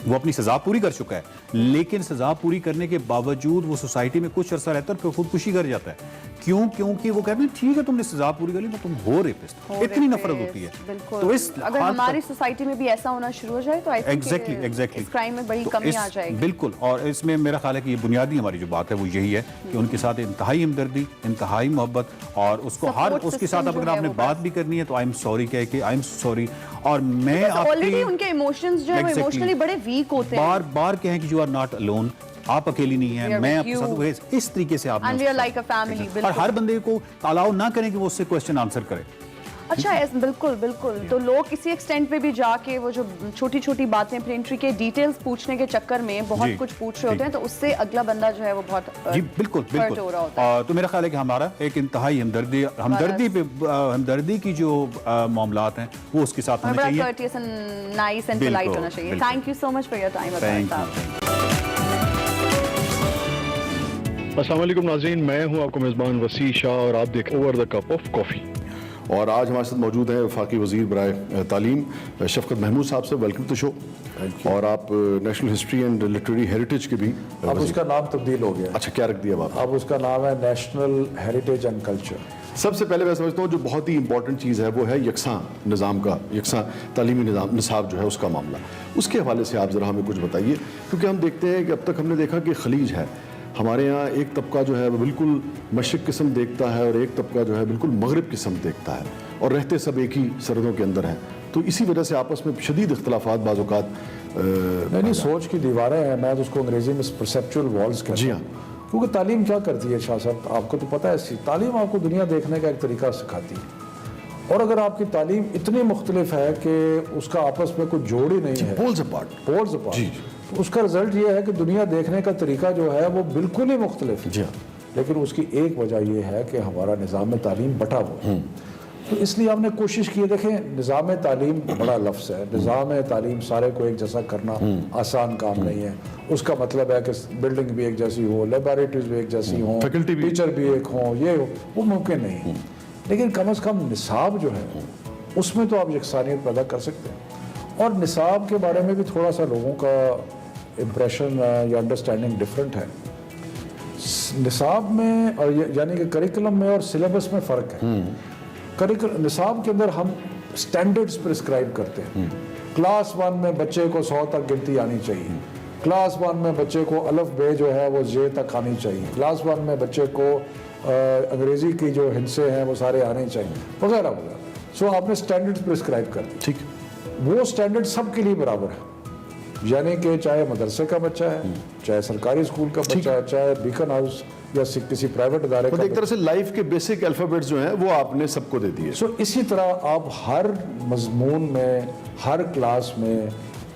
वो अपनी सजा पूरी कर चुका है, लेकिन सजा पूरी करने के बावजूद वो सोसाइटी में कुछ अरसा रहता है और फिर खुदकुशी कर जाता है। क्यों? क्योंकि वो कहते हैं ठीक है तुमने सजा पूरी कर ली, तुम हो रेपिस्ट। इतनी नफरत होती है। तो इस अगर हमारी सोसाइटी में भी ऐसा होना शुरू हो जाए तो एग्जैक्टली क्राइम में बड़ी कमी आ जाएगी। बिल्कुल। और इसमें मेरा ख्याल है कि ये बुनियादी हमारी जो बात है वो यही है कि उनके साथ इंतहाई हमदर्दी, इंतहाई मोहब्बत, और उसको हर उसके साथ अगर आपने बात भी करनी है तो आई एम सॉरी कह के आई एम सॉरी। और मैं ऑलरेडी उनके इमोशंस जो है इमोशनली बड़े वीक होते हैं। बार बार कहें कि यू आर नॉट अलोन, आप अकेली नहीं हैं, मैं आपके साथ, इस तरीके से आप लाइक अ फैमिली। और हर बंदे को अलाउ ना करें कि वो उससे क्वेश्चन आंसर करे। अच्छा, बिल्कुल बिल्कुल। तो लोग किसी एक्सटेंट पे भी जाके वो जो छोटी छोटी बातें, प्लेंट्री के डिटेल्स पूछने के चक्कर में बहुत कुछ पूछ रहे होते हैं, तो उससे अगला बंदा जो है वो बहुत बिल्कुल हो रहा होता है। तो मेरा ख्याल है कि हमारा एक इंतहाई हमदर्दी की जो मामलात हैं वो उसके साथ होना चाहिए, courteous and nice and polite होना चाहिए। Thank you so much for your time. अस्सलाम वालेकुम नाज़रीन, मैं हूं आपका मेज़बान वसी शाह और आप देख over the cup of coffee. और आज हमारे साथ मौजूद हैं वफाकी वज़ीर बराए तालीम शफकत महमूद साहब से। Welcome to show. और आप national history and literary heritage के भी अब उसका नाम तब्दील हो गया। अच्छा, क्या रख दिया आप? अब उसका नाम है नेशनल हेरिटेज एंड कल्चर। सबसे पहले मैं समझता हूँ जो बहुत ही इंपॉर्टेंट चीज़ है वो है यकसां निज़ाम का, यकसां तालीमी निज़ाम निसाब जो है उसका मामला। उसके हवाले से आप ज़रा हमें कुछ बताइए, क्योंकि हम देखते हैं कि अब तक हमने देखा कि खलीज है हमारे यहाँ, एक तबका जो है वो बिल्कुल मशरिक़ किस्म देखता है और एक तबका जो है बिल्कुल मगरिब किस्म देखता है, और रहते सब एक ही सरहदों के अंदर हैं। तो इसी वजह से आपस में शदीद इख्तलाफात बाज़ औक़ात नहीं, सोच की दीवारें हैं। मैं तो उसको अंग्रेजी में परसेप्चुअल वॉल्स कहता हूँ। जी हाँ, क्योंकि तालीम क्या करती है शाह साहब, आपको तो पता है, तालीम आपको दुनिया देखने का एक तरीका सिखाती है। और अगर आपकी तालीम इतनी मुख्तलिफ है कि उसका आपस में कोई जोड़ ही नहीं है, पोल्स अपार्ट, तो उसका रिजल्ट ये है कि दुनिया देखने का तरीका जो है वो बिल्कुल ही मुख्तलिफ है। लेकिन उसकी एक वजह यह है कि हमारा निज़ाम तालीम बटा हुआ। तो इसलिए हमने कोशिश की है। देखें, निज़ाम तालीम बड़ा लफ्ज़ है, निज़ाम तालीम सारे को एक जैसा करना आसान काम नहीं है। उसका मतलब है कि बिल्डिंग भी एक जैसी हो, लेबॉरेटरीज भी एक जैसी हों, टीचर भी एक हों, ये हो, वो मुमकिन नहीं है। लेकिन कम से कम निसाब जो है उसमें तो आप यकसानियत पैदा कर सकते हैं। और निसाब के बारे में भी थोड़ा सा लोगों का इम्प्रेशन या अंडरस्टैंडिंग डिफरेंट है। निसाब में और यानी कि करिकुलम में और सिलेबस में फ़र्क है। निसाब के अंदर हम स्टैंडर्ड्स प्रिस्क्राइब करते हैं। क्लास 1 में बच्चे को 100 तक गिनती आनी चाहिए। क्लास 1 में बच्चे को अलिफ बे जो है वो जे तक आनी चाहिए। क्लास 1 में बच्चे को अंग्रेज़ी की जो हिस्से हैं वो सारे आने चाहिए, वगैरह वगैरह। सो आपने स्टैंडर्ड्स प्रिस्क्राइब कर दिए। ठीक, वो स्टैंडर्ड सबके लिए बराबर है, यानी कि चाहे मदरसे का बच्चा है, चाहे सरकारी स्कूल का बच्चा है, चाहे बीकन हाउस या किसी प्राइवेट इदारे का। एक तरह से लाइफ के बेसिक अल्फ़ाबेट्स जो हैं वो आपने सबको दे दिए। सो इसी तरह आप हर मजमून में, हर क्लास में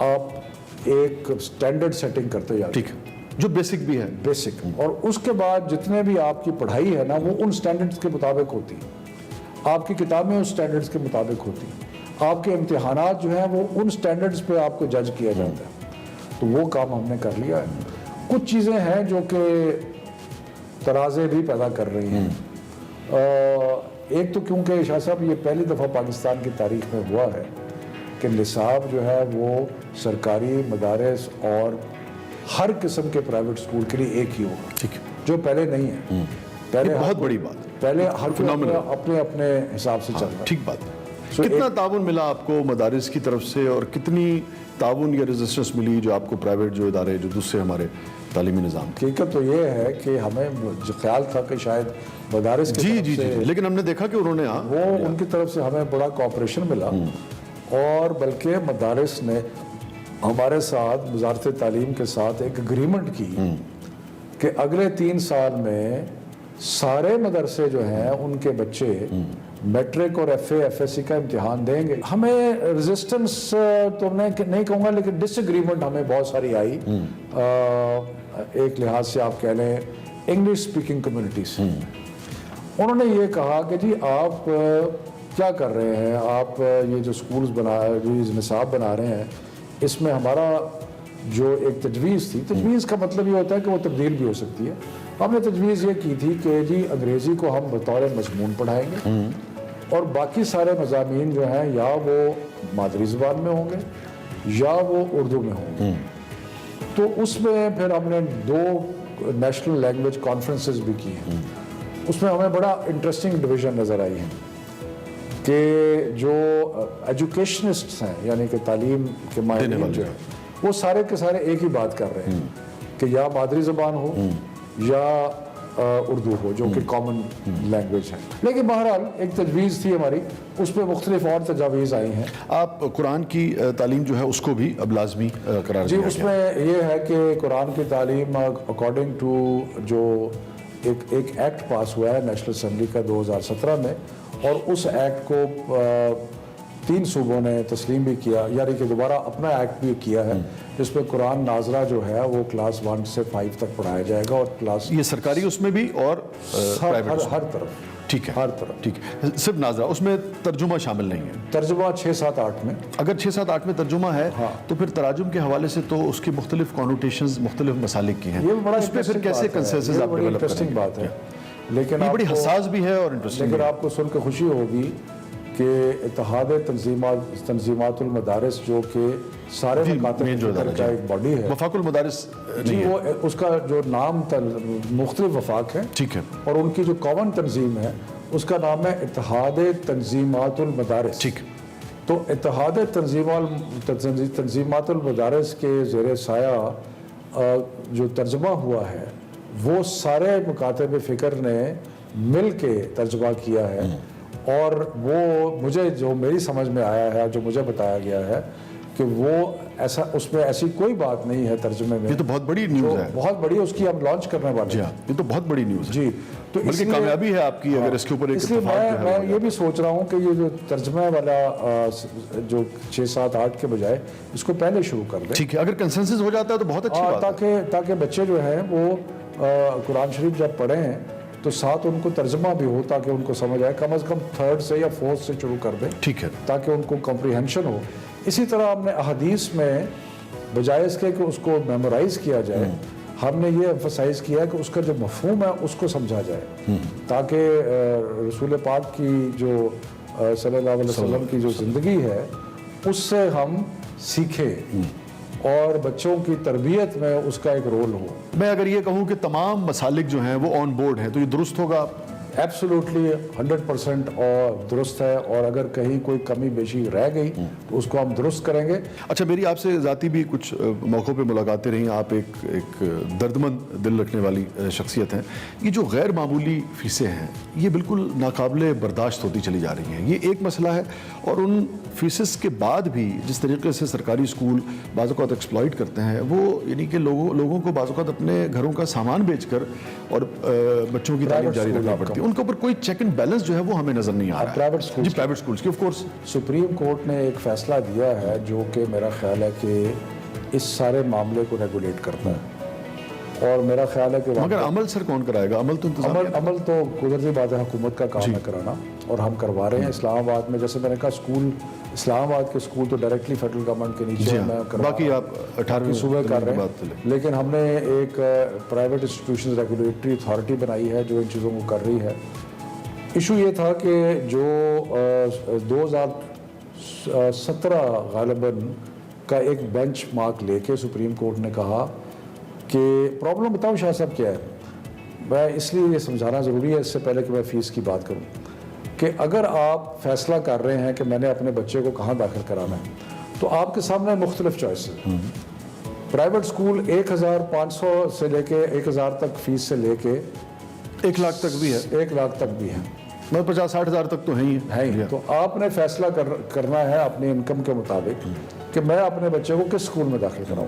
आप एक स्टैंडर्ड सेटिंग करते जाते हैं। ठीक, जो बेसिक भी है, बेसिक। और उसके बाद जितने भी आपकी पढ़ाई है ना वो उन स्टैंडर्ड्स के मुताबिक होती है। आपकी किताबें उस स्टैंडर्ड्स के मुताबिक होती हैं। आपके इम्तिहानात जो हैं वो उन स्टैंडर्ड्स पे आपको जज किया जाता है। तो वो काम हमने कर लिया है। कुछ चीज़ें हैं जो कि तराजे भी पैदा कर रही हैं। एक तो क्योंकि शाह साहब ये पहली दफ़ा पाकिस्तान की तारीख में हुआ है कि निसाब जो है वो सरकारी मदारस और हर किस्म के प्राइवेट स्कूल के लिए एक ही होगा। ठीक है, जो पहले नहीं है। पहले बहुत बड़ी बात, पहले हर कोई अपने अपने हिसाब से चलता है। ठीक बात है। कितना ताउन मिला आपको मदारिस की तरफ से, और कितनी ताउन या रेजिस्टेंस मिली जो आपको प्राइवेट जो इदारे जो दूसरे हमारे तालीमी निज़ाम? हकीकत तो ये है कि हमें जो ख्याल था कि शायद मदारिस की तरफ से, लेकिन हमने देखा कि उन्होंने वो उनकी तरफ से हमें बड़ा कोऑपरेशन मिला। और बल्कि मदारिस ने हमारे साथ, वज़ारत तालीम के साथ एक एग्रीमेंट की कि अगले 3 साल में सारे मदरसे जो हैं उनके बच्चे मैट्रिक और FA-FSC का इम्तिहान देंगे। हमें रेजिस्टेंस तो नहीं कहूँगा, लेकिन डिसएग्रीमेंट हमें बहुत सारी आई। एक लिहाज से आप कह लें इंग्लिश स्पीकिंग कम्युनिटी से। उन्होंने ये कहा कि जी आप क्या कर रहे हैं, आप ये जो स्कूल्स जो निसाब बना रहे हैं, इसमें हमारा जो एक तजवीज़ थी, तजवीज़ का मतलब ये होता है कि वो तब्दील भी हो सकती है। हमने तजवीज़ ये की थी कि जी अंग्रेज़ी को हम बतौर मजमून पढ़ाएंगे और बाकी सारे मज़ामीन जो हैं या वो मादरी ज़बान में होंगे या वो उर्दू में होंगे। तो उसमें फिर हमने 2 नेशनल लैंग्वेज कॉन्फ्रेंसेस भी की हैं। उसमें हमें बड़ा इंटरेस्टिंग डिवीज़न नज़र आई है कि जो एजुकेशनिस्ट्स हैं, यानी कि तालीम के माहिरीन जो है, वो सारे के सारे एक ही बात कर रहे हैं कि या मादरी ज़बान हो या उर्दू हो, जो कि कॉमन लैंग्वेज है। लेकिन बहरहाल एक तजवीज़ थी हमारी, उस पर मुख्तलिफ और तजावीज़ आई हैं। आप कुरान की तालीम जो है उसको भी अब लाजमी करार जी, उसमें यह है कि कुरान की तालीम अकॉर्डिंग टू जो एक एक्ट पास हुआ है नेशनल असम्बली का 2017 में, और उस एक्ट को 3 सूबों ने तस्लीम भी किया, यानी कि दोबारा अपना एक्ट भी किया है, जिसमें कुरान नाजरा जो है वो क्लास 1 से 5 तक पढ़ाया जाएगा। और क्लास ये सरकारी उसमें भी और प्राइवेट हर तरफ। ठीक है, हर तरफ। ठीक है, सिर्फ नाजरा, उसमें तर्जुमा शामिल नहीं है। तर्जुमा 6, 7, 8 में। अगर 6, 7, 8 में तर्जुमा है, हाँ, तो फिर तराजुम के हवाले से तो उसकी मुख्तलिफ कॉनोटेशंस मुख्तलिफ मसालिक की हैं। ये बड़ा उस पर फिर कैसे कंसेंसस आप डेवलप इंटरेस्टिंग बात है। लेकिन बड़ी हसास भी है और इंटरेस्टिंग। लेकिन आपको सुनकर खुशी होगी कि इत्तेहाद तंजीमातुल मदारिस जो कि सारे मकातब मेन जो का एक बॉडी है, वफाकुल मदारिस जी, वो उसका जो नाम मुख्तलिफ वफाक है, ठीक है, और उनकी जो कॉमन तंजीम है उसका नाम है इत्तेहाद तंजीमातुल मदारिस। ठीक। तो इत्तेहाद तंजीमातुल मदारिस के ज़ेर साया जो तर्जमा हुआ है वो सारे मुकातब फ़िक्र ने मिल के तर्जमा किया है, और वो मुझे जो मेरी समझ में आया है, जो मुझे बताया गया है कि वो ऐसा, उसमें ऐसी कोई बात नहीं है तर्जुमे में। ये तो बहुत बड़ी न्यूज़ है, बहुत बड़ी, उसकी हम लॉन्च करने वाले हैं। ये तो बहुत बड़ी न्यूज़ है जी। तो बल्कि कामयाबी है आपकी अगर इसके ऊपर एक इसलिए मैं ये भी सोच रहा हूँ कि ये जो तर्जमा वाला जो 6, 7, 8 के बजाय इसको पहले शुरू कर दें। ठीक है, अगर कंसेंसस हो जाता है तो बहुत अच्छी बात है, ताकि बच्चे जो हैं वो कुरान शरीफ जब पढ़ें तो साथ उनको तर्जमा भी हो, ताकि उनको समझ आए, कम से कम 3rd से या 4th से शुरू कर दें। ठीक है, ताकि उनको कॉम्प्रिहेंशन हो। इसी तरह हमने अहदीस में बजाय इसके कि उसको मेमोराइज किया जाए, हमने ये एम्फसाइज किया है कि उसका जो मफहूम है उसको समझा जाए, ताकि रसूल पाक की जो सल्लल्लाहु अलैहि वसल्लम की जो ज़िंदगी है उससे हम सीखें और बच्चों की तरबियत में उसका एक रोल हो। मैं अगर ये कहूँ कि तमाम मसालिक जो हैं वो ऑन बोर्ड हैं तो ये दुरुस्त होगा? एब्सोल्युटली 100% और दुरुस्त है, और अगर कहीं कोई कमी बेशी रह गई तो उसको हम दुरुस्त करेंगे। अच्छा, मेरी आपसे ज़ाती भी कुछ मौक़ों पे मुलाकातें रहीं। आप एक दर्दमंद दिल रखने वाली शख्सियत हैं। ये जो गैर मामूली फ़ीसें हैं ये बिल्कुल नाकाबिले बर्दाश्त होती चली जा रही हैं, ये एक मसला है। और उन फ़ीसेस के बाद भी जिस तरीके से सरकारी स्कूल बाज़ औक़ात एक्सप्लॉइट करते हैं, वो यानी कि लोगों को बाज़ औक़ात अपने घरों का सामान बेचकर और बच्चों की तालीम जारी रखनी पड़ती है। उनके ऊपर कोई चेक एंड बैलेंस जो है वो हमें नजर नहीं आ रहा है। प्राइवेट स्कूल्स की ऑफ कोर्स सुप्रीम कोर्ट ने एक फैसला दिया है जो कि मेरा ख्याल है कि इस सारे मामले को रेगुलेट करता है, और मेरा ख्याल है कि मगर अमल सर कौन कराएगा? अमल तो अमल तो कुदरती बात है, हुकूमत का काम है कराना, और हम करवा रहे हैं। इस्लामाबाद में जैसे मैंने कहा स्कूल, इस्लामाबाद के स्कूल तो डायरेक्टली फेडरल गवर्नमेंट के नीचे मैं बाकी आप 18वीं सूबे कर रहे हैं, लेकिन हमने एक प्राइवेट इंस्टीट्यूशन रेगुलेटरी अथॉरिटी बनाई है जो इन चीज़ों को कर रही है। इशू ये था कि जो 2017 गालिबन का एक बेंच मार्क लेके सुप्रीम कोर्ट ने कहा कि प्रॉब्लम बताओ शाह साहब क्या है। मैं इसलिए ये समझाना ज़रूरी है इससे पहले कि मैं फ़ीस की बात करूं, कि अगर आप फैसला कर रहे हैं कि मैंने अपने बच्चे को कहाँ दाखिल कराना है तो आपके सामने मुख्तलिफ चॉइस है। प्राइवेट स्कूल 1500 से लेके 1000 तक फीस से लेके 1 लाख तक भी है, 1 लाख तक भी है, मतलब 50-60 हज़ार तक तो है ही। तो आपने फैसला करना है अपनी इनकम के मुताबिक कि मैं अपने बच्चे को किस स्कूल में दाखिल कराऊं।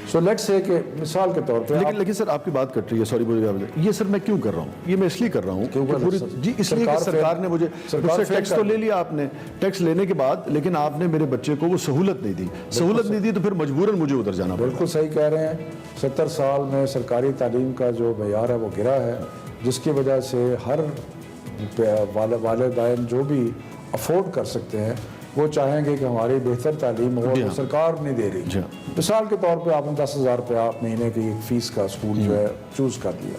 सो लेट्स से कि मिसाल के तौर पे लेकिन सर आपकी बात कट रही है, सॉरी मुझे ये सर मैं क्यों कर रहा हूँ, ये मैं इसलिए कर रहा हूँ जी, इसलिए कि सरकार ने मुझे टैक्स तो ले लिया आपने, टैक्स लेने के बाद लेकिन आपने मेरे बच्चे को वो सहूलत नहीं दी, सहूलत नहीं दी तो फिर मजबूरन मुझे उधर जाना। बिल्कुल सही कह रहे हैं। 70 साल में सरकारी तालीम का जो मेयार है वो गिरा है, जिसकी वजह से हर वालिदैन जो भी अफोर्ड कर सकते हैं वो चाहेंगे कि हमारी बेहतर तालीम हो, तो सरकार नहीं दे रही। मिसाल के तौर पे आपने 10,000 रुपया महीने की फीस का स्कूल जो है चूज कर लिया।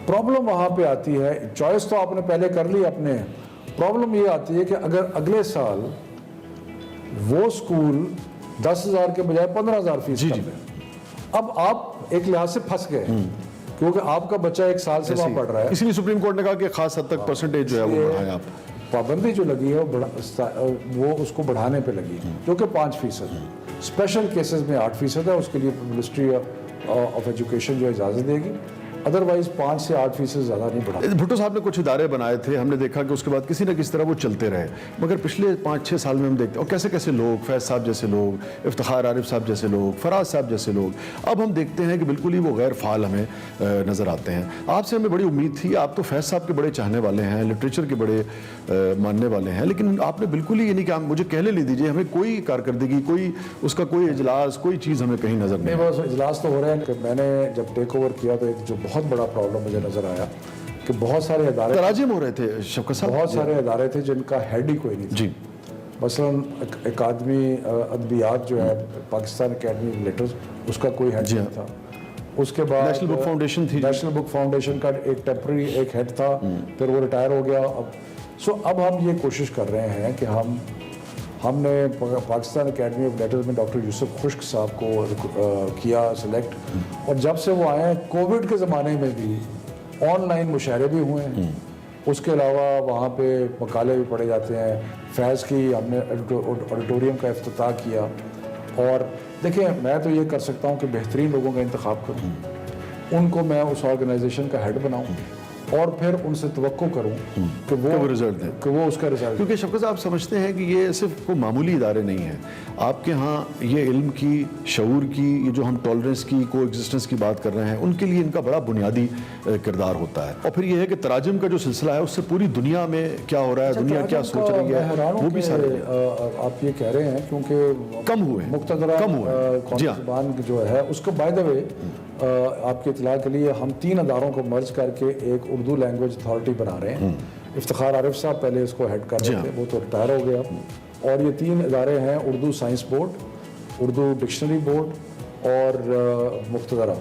प्रॉब्लम वहाँ पे आती है, चॉइस तो आपने पहले कर ली अपने, प्रॉब्लम ये आती है कि अगर अगले साल वो स्कूल 10,000 के बजाय 15,000 फीस कर दे, अब आप एक लिहाज से फंस गए क्योंकि आपका बच्चा 1 साल से वहाँ पढ़ रहा है। इसलिए सुप्रीम कोर्ट ने कहा कि खास हद तक परसेंटेज जो है वो बढ़ाएं आप। पाबंदी जो लगी है वो उसको बढ़ाने पे लगी है, जो कि 5% है। स्पेशल केसेस में 8% है, उसके लिए मिनिस्ट्री ऑफ एजुकेशन जो इजाज़त देगी, अदरवाइज 5 से 8% ज़्यादा नहीं बढ़ा। भुट्टो साहब ने कुछ इदारे बनाए थे, हमने देखा कि उसके बाद किसी न किसी तरह वो चलते रहे, मगर पिछले 5-6 साल में हम देखते हैं और कैसे कैसे लोग, फैज़ साहब जैसे लोग, इफ्तिखार आरिफ साहब जैसे लोग, फराज साहब जैसे लोग, अब हम देखते हैं कि बिल्कुल ही वो गैर फाल हमें नज़र आते हैं। आपसे हमें बड़ी उम्मीद थी, आप तो फैज़ साहब के बड़े चाहने वाले हैं, लिटरेचर के बड़े मानने वाले हैं, लेकिन आपने बिल्कुल ही, यानी कि आप मुझे कहने ले दीजिए, हमें कोई कारकर्दगी, कोई उसका कोई इजलास, कोई चीज़ हमें कहीं नज़र नहीं। बस इजलास तो हो रहे हैं। मैंने जब टेक ओवर किया तो एक जो बहुत बड़ा प्रॉब्लम मुझे नजर आया कि बहुत सारे इदारे तराजिम हो रहे थे शौकत साहब, बहुत सारे इदारे थे जिनका हेड ही कोई नहीं था जी। मसलन अकादमी अदबियात जो है, पाकिस्तान अकेडमी ऑफ लेटर्स, उसका कोई हेड नहीं था। उसके बाद नेशनल बुक फाउंडेशन थी, नेशनल बुक फाउंडेशन का एक टेम्पररी एक हेड था, फिर वो रिटायर हो गया। अब सो अब हम ये कोशिश कर रहे हैं कि हमने पाकिस्तान एकेडमी ऑफ लेटर्स में डॉक्टर यूसुफ खुश्क साहब को किया सिलेक्ट, और जब से वो आए हैं कोविड के ज़माने में भी ऑनलाइन मुशायरे भी हुए हैं। उसके अलावा वहाँ पे मकाले भी पढ़े जाते हैं। फैज़ की हमने ऑडिटोरियम का इफ्तिताह किया, और देखिए मैं तो ये कर सकता हूँ कि बेहतरीन लोगों का इंतखाब करूँ, उनको मैं उस ऑर्गेनाइजेशन का हेड बनाऊँ और फिर उनसे तवक्को करूँ कि वो रिजल्ट दें, कि वो उसका रिजल्ट। क्योंकि शफ़क़त साहब समझते हैं कि ये सिर्फ कोई मामूली इदारे नहीं हैं। आपके यहाँ ये इल्म की, शऊर की, ये जो हम टॉलरेंस की, को एग्जिस्टेंस की बात कर रहे हैं, उनके लिए इनका बड़ा बुनियादी किरदार होता है। और फिर ये है कि तराजुम का जो सिलसिला है उससे पूरी दुनिया में क्या हो रहा है, दुनिया क्या सोच रही है, वो भी सारे आप ये कह रहे हैं क्योंकि कम हुए, मुख्तदरा कम हुए। ज़बान जो है उसको बाय द वे आपके इतला के लिए हम 3 अदारों को मर्ज करके एक उर्दू लैंग्वेज अथॉरिटी बना रहे हैं। इफ्तिखार आरिफ साहब पहले इसको हेड कर रहे थे, वो तो रिटायर हो गया। और ये 3 इदारे हैं, Urdu science board, Urdu dictionary board और मुख्तदरा।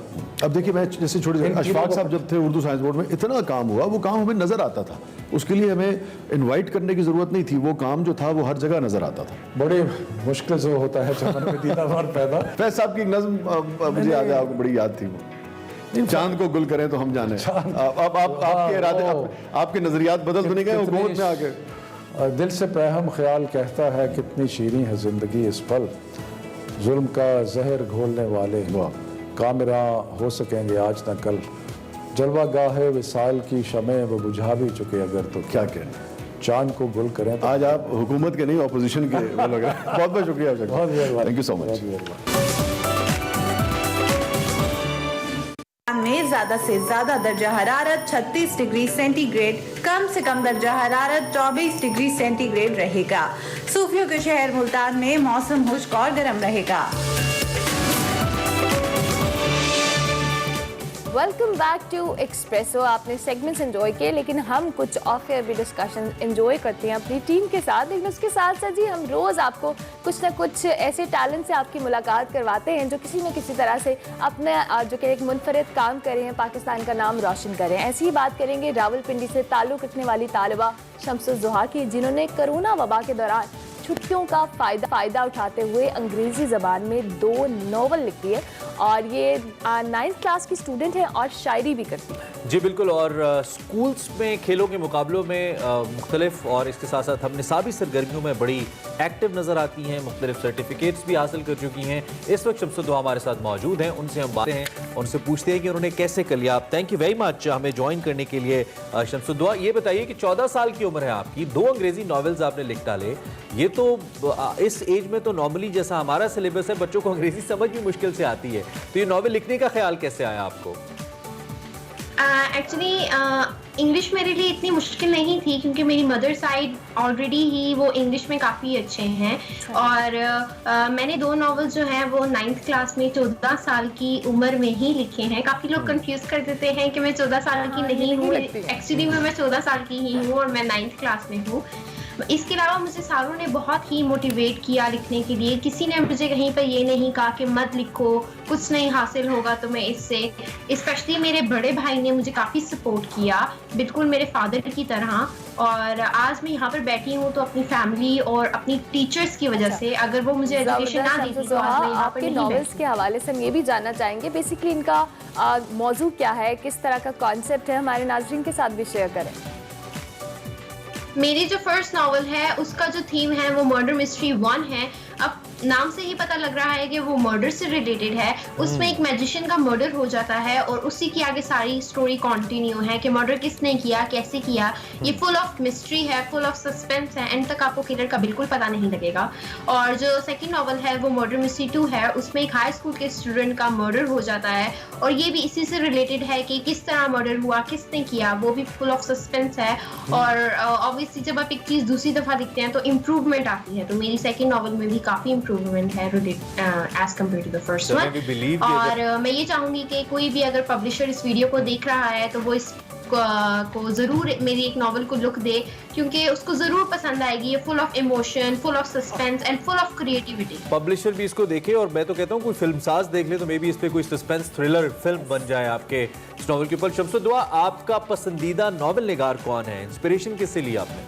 अब देखिए मैं जैसे छोटे अशफाक साहब जब थे उर्दू साइंस बोर्ड में, इतना काम हुआ, वो काम हमें नज़र आता था, उसके लिए हमें इनवाइट करने की ज़रूरत नहीं थी, वो काम जो था वो हर जगह नज़र आता था। बड़े मुश्किल से होता है चमन में दीदार पैदा। फैज साहब की एक नज़्म मुझे याद है, आपको बड़ी याद थी वो, चांद को गुल करें तो हम जाने। अब आपके इरादे, आपके नज़रियात बदल तो नहीं गए हुकूमत में आके? दिल से पैहम ख्याल कहता है कितनी शीरीं है ज़िंदगी इस पल, जुल्म का जहर घोलने वाले कामरा हो सकेंगे आज न कल, जलवा गाहे विसाल की शमे वो बुझा भी चुके अगर तो क्या कहें, चांद को गुल करें तो। आज आप हुकूमत के नहीं ऑपोजिशन के वो लग रहा है। बहुत बहुत शुक्रिया, थैंक यू सो मच। में ज्यादा से ज्यादा दर्जा हरारत 36 डिग्री सेंटीग्रेड, कम से कम दर्जा हरारत 24 डिग्री सेंटीग्रेड रहेगा। सूफियों के शहर मुल्तान में मौसम खुश्क और गर्म रहेगा। Welcome back to Expresso. आपने सेगमेंट्स एंजॉय किए, लेकिन हम कुछ ऑफ एयर भी डिस्कशन एंजॉय करते हैं अपनी टीम के साथ। लेकिन उसके साथ साथ जी हम रोज़ आपको कुछ ना कुछ ऐसे टैलेंट से आपकी मुलाकात करवाते हैं जो किसी न किसी तरह से अपने जो कि एक मुनफरिद काम कर रहे हैं, पाकिस्तान का नाम रोशन कर रहे हैं। ऐसी ही बात करेंगे रावलपिंडी से ताल्लुक़ रखने वाली तालिबा शम्सुल ज़ुहा की, जिन्होंने कोरोना वबा के दौरान छुट्टियों का फ़ायदा उठाते हुए अंग्रेज़ी ज़बान में 2 नॉवल लिखी है, और ये 9th क्लास की स्टूडेंट है और शायरी भी करती है। जी बिल्कुल, और स्कूल्स में खेलों के मुकाबलों में मुख्तलिफ और इसके साथ साथ हम निसाबी सरगर्मियों में बड़ी एक्टिव नज़र आती हैं, मुख्तलिफ सर्टिफिकेट्स भी हासिल कर चुकी हैं। इस वक्त शम्सुल ज़ुहा हमारे साथ मौजूद हैं, उनसे हम बातें हैं, उनसे पूछते हैं कि उन्होंने कैसे कर लिया। आप थैंक यू वेरी मच हमें ज्वाइन करने के लिए शम्सुल ज़ुहा। ये बताइए कि 14 साल की उम्र है आपकी, 2 अंग्रेज़ी नॉवेल्स आपने लिख डाले। ये तो इस एज में तो नॉर्मली जैसा हमारा सिलेबस है, बच्चों को अंग्रेजी समझ भी मुश्किल से आती है, तो ये नॉवेल लिखने का ख्याल कैसे आया आपको? एक्चुअली इंग्लिश मेरे लिए इतनी मुश्किल नहीं थी, क्योंकि मेरी मदर साइड ऑलरेडी ही वो इंग्लिश में काफ़ी अच्छे हैं। और मैंने 2 नॉवेल जो हैं वो 9th क्लास में 14 साल की उम्र में ही लिखे हैं। काफ़ी लोग कंफ्यूज कर देते हैं कि मैं 14 साल की नहीं हूँ, एक्चुअली मैं 14 साल की ही हूँ और मैं 9th क्लास में हूँ। इसके अलावा मुझे सारों ने बहुत ही मोटिवेट किया लिखने के लिए। किसी ने मुझे कहीं पर ये नहीं कहा कि मत लिखो, कुछ नहीं हासिल होगा तुम्हें इससे। स्पेशली मेरे बड़े भाई ने मुझे काफ़ी सपोर्ट किया, बिल्कुल मेरे फादर की तरह। और आज मैं यहाँ पर बैठी हूँ तो अपनी फैमिली और अपनी टीचर्स की वजह से। अगर वो मुझे एजुकेशन ना देती तो आज मैं यहाँ पर नहीं बैठी। नॉवेल्स के हवाले से हम ये भी जानना चाहेंगे बेसिकली इनका मौजू क्या है, किस तरह का कॉन्सेप्ट है, हमारे नाज़रीन के साथ भी शेयर करें। मेरी जो फर्स्ट नॉवल है उसका जो थीम है वो मर्डर मिस्ट्री 1 है। अब नाम से ही पता लग रहा है कि वो मर्डर से रिलेटेड है। उसमें एक मैजिशियन का मर्डर हो जाता है और उसी की आगे सारी स्टोरी कंटिन्यू है कि मर्डर किसने किया, कैसे किया। ये फुल ऑफ मिस्ट्री है, फुल ऑफ सस्पेंस है, एंड तक आपको किलर का बिल्कुल पता नहीं लगेगा। और जो सेकंड नॉवल है वो मर्डर मिस्ट्री 2 है। उसमें एक हाई स्कूल के स्टूडेंट का मर्डर हो जाता है और ये भी इसी से रिलेटेड है कि किस तरह मर्डर हुआ, किसने किया, वो भी फुल ऑफ सस्पेंस है। और ऑब्वियसली जब आप एक चीज़ दूसरी दफ़ा दिखते हैं तो इम्प्रूवमेंट आती है। तो मेरी सेकेंड नॉवल में भी काफ़ी इम्प्रूवमेंट है as compared to the first one. और मैं ये चाहूंगी कि कोई भी अगर पब्लिशर इस वीडियो को देख रहा है तो वो इस को जरूर मेरी एक नॉवल को लुक दे, क्योंकि उसको जरूर पसंद आएगी। ये full of emotion, full of suspense and full of creativity. Publisher भी इसको देखे और मैं तो कहता हूँ कोई फिल्मसाज देख ले तो मे बी इस पे कोई सस्पेंस थ्रिलर फिल्म बन जाए आपके इस नॉवल के ऊपर। शम्सुल ज़ुहा, आपका पसंदीदा नॉवल निगार कौन है? इंस्पिरेशन किससे ली आपने?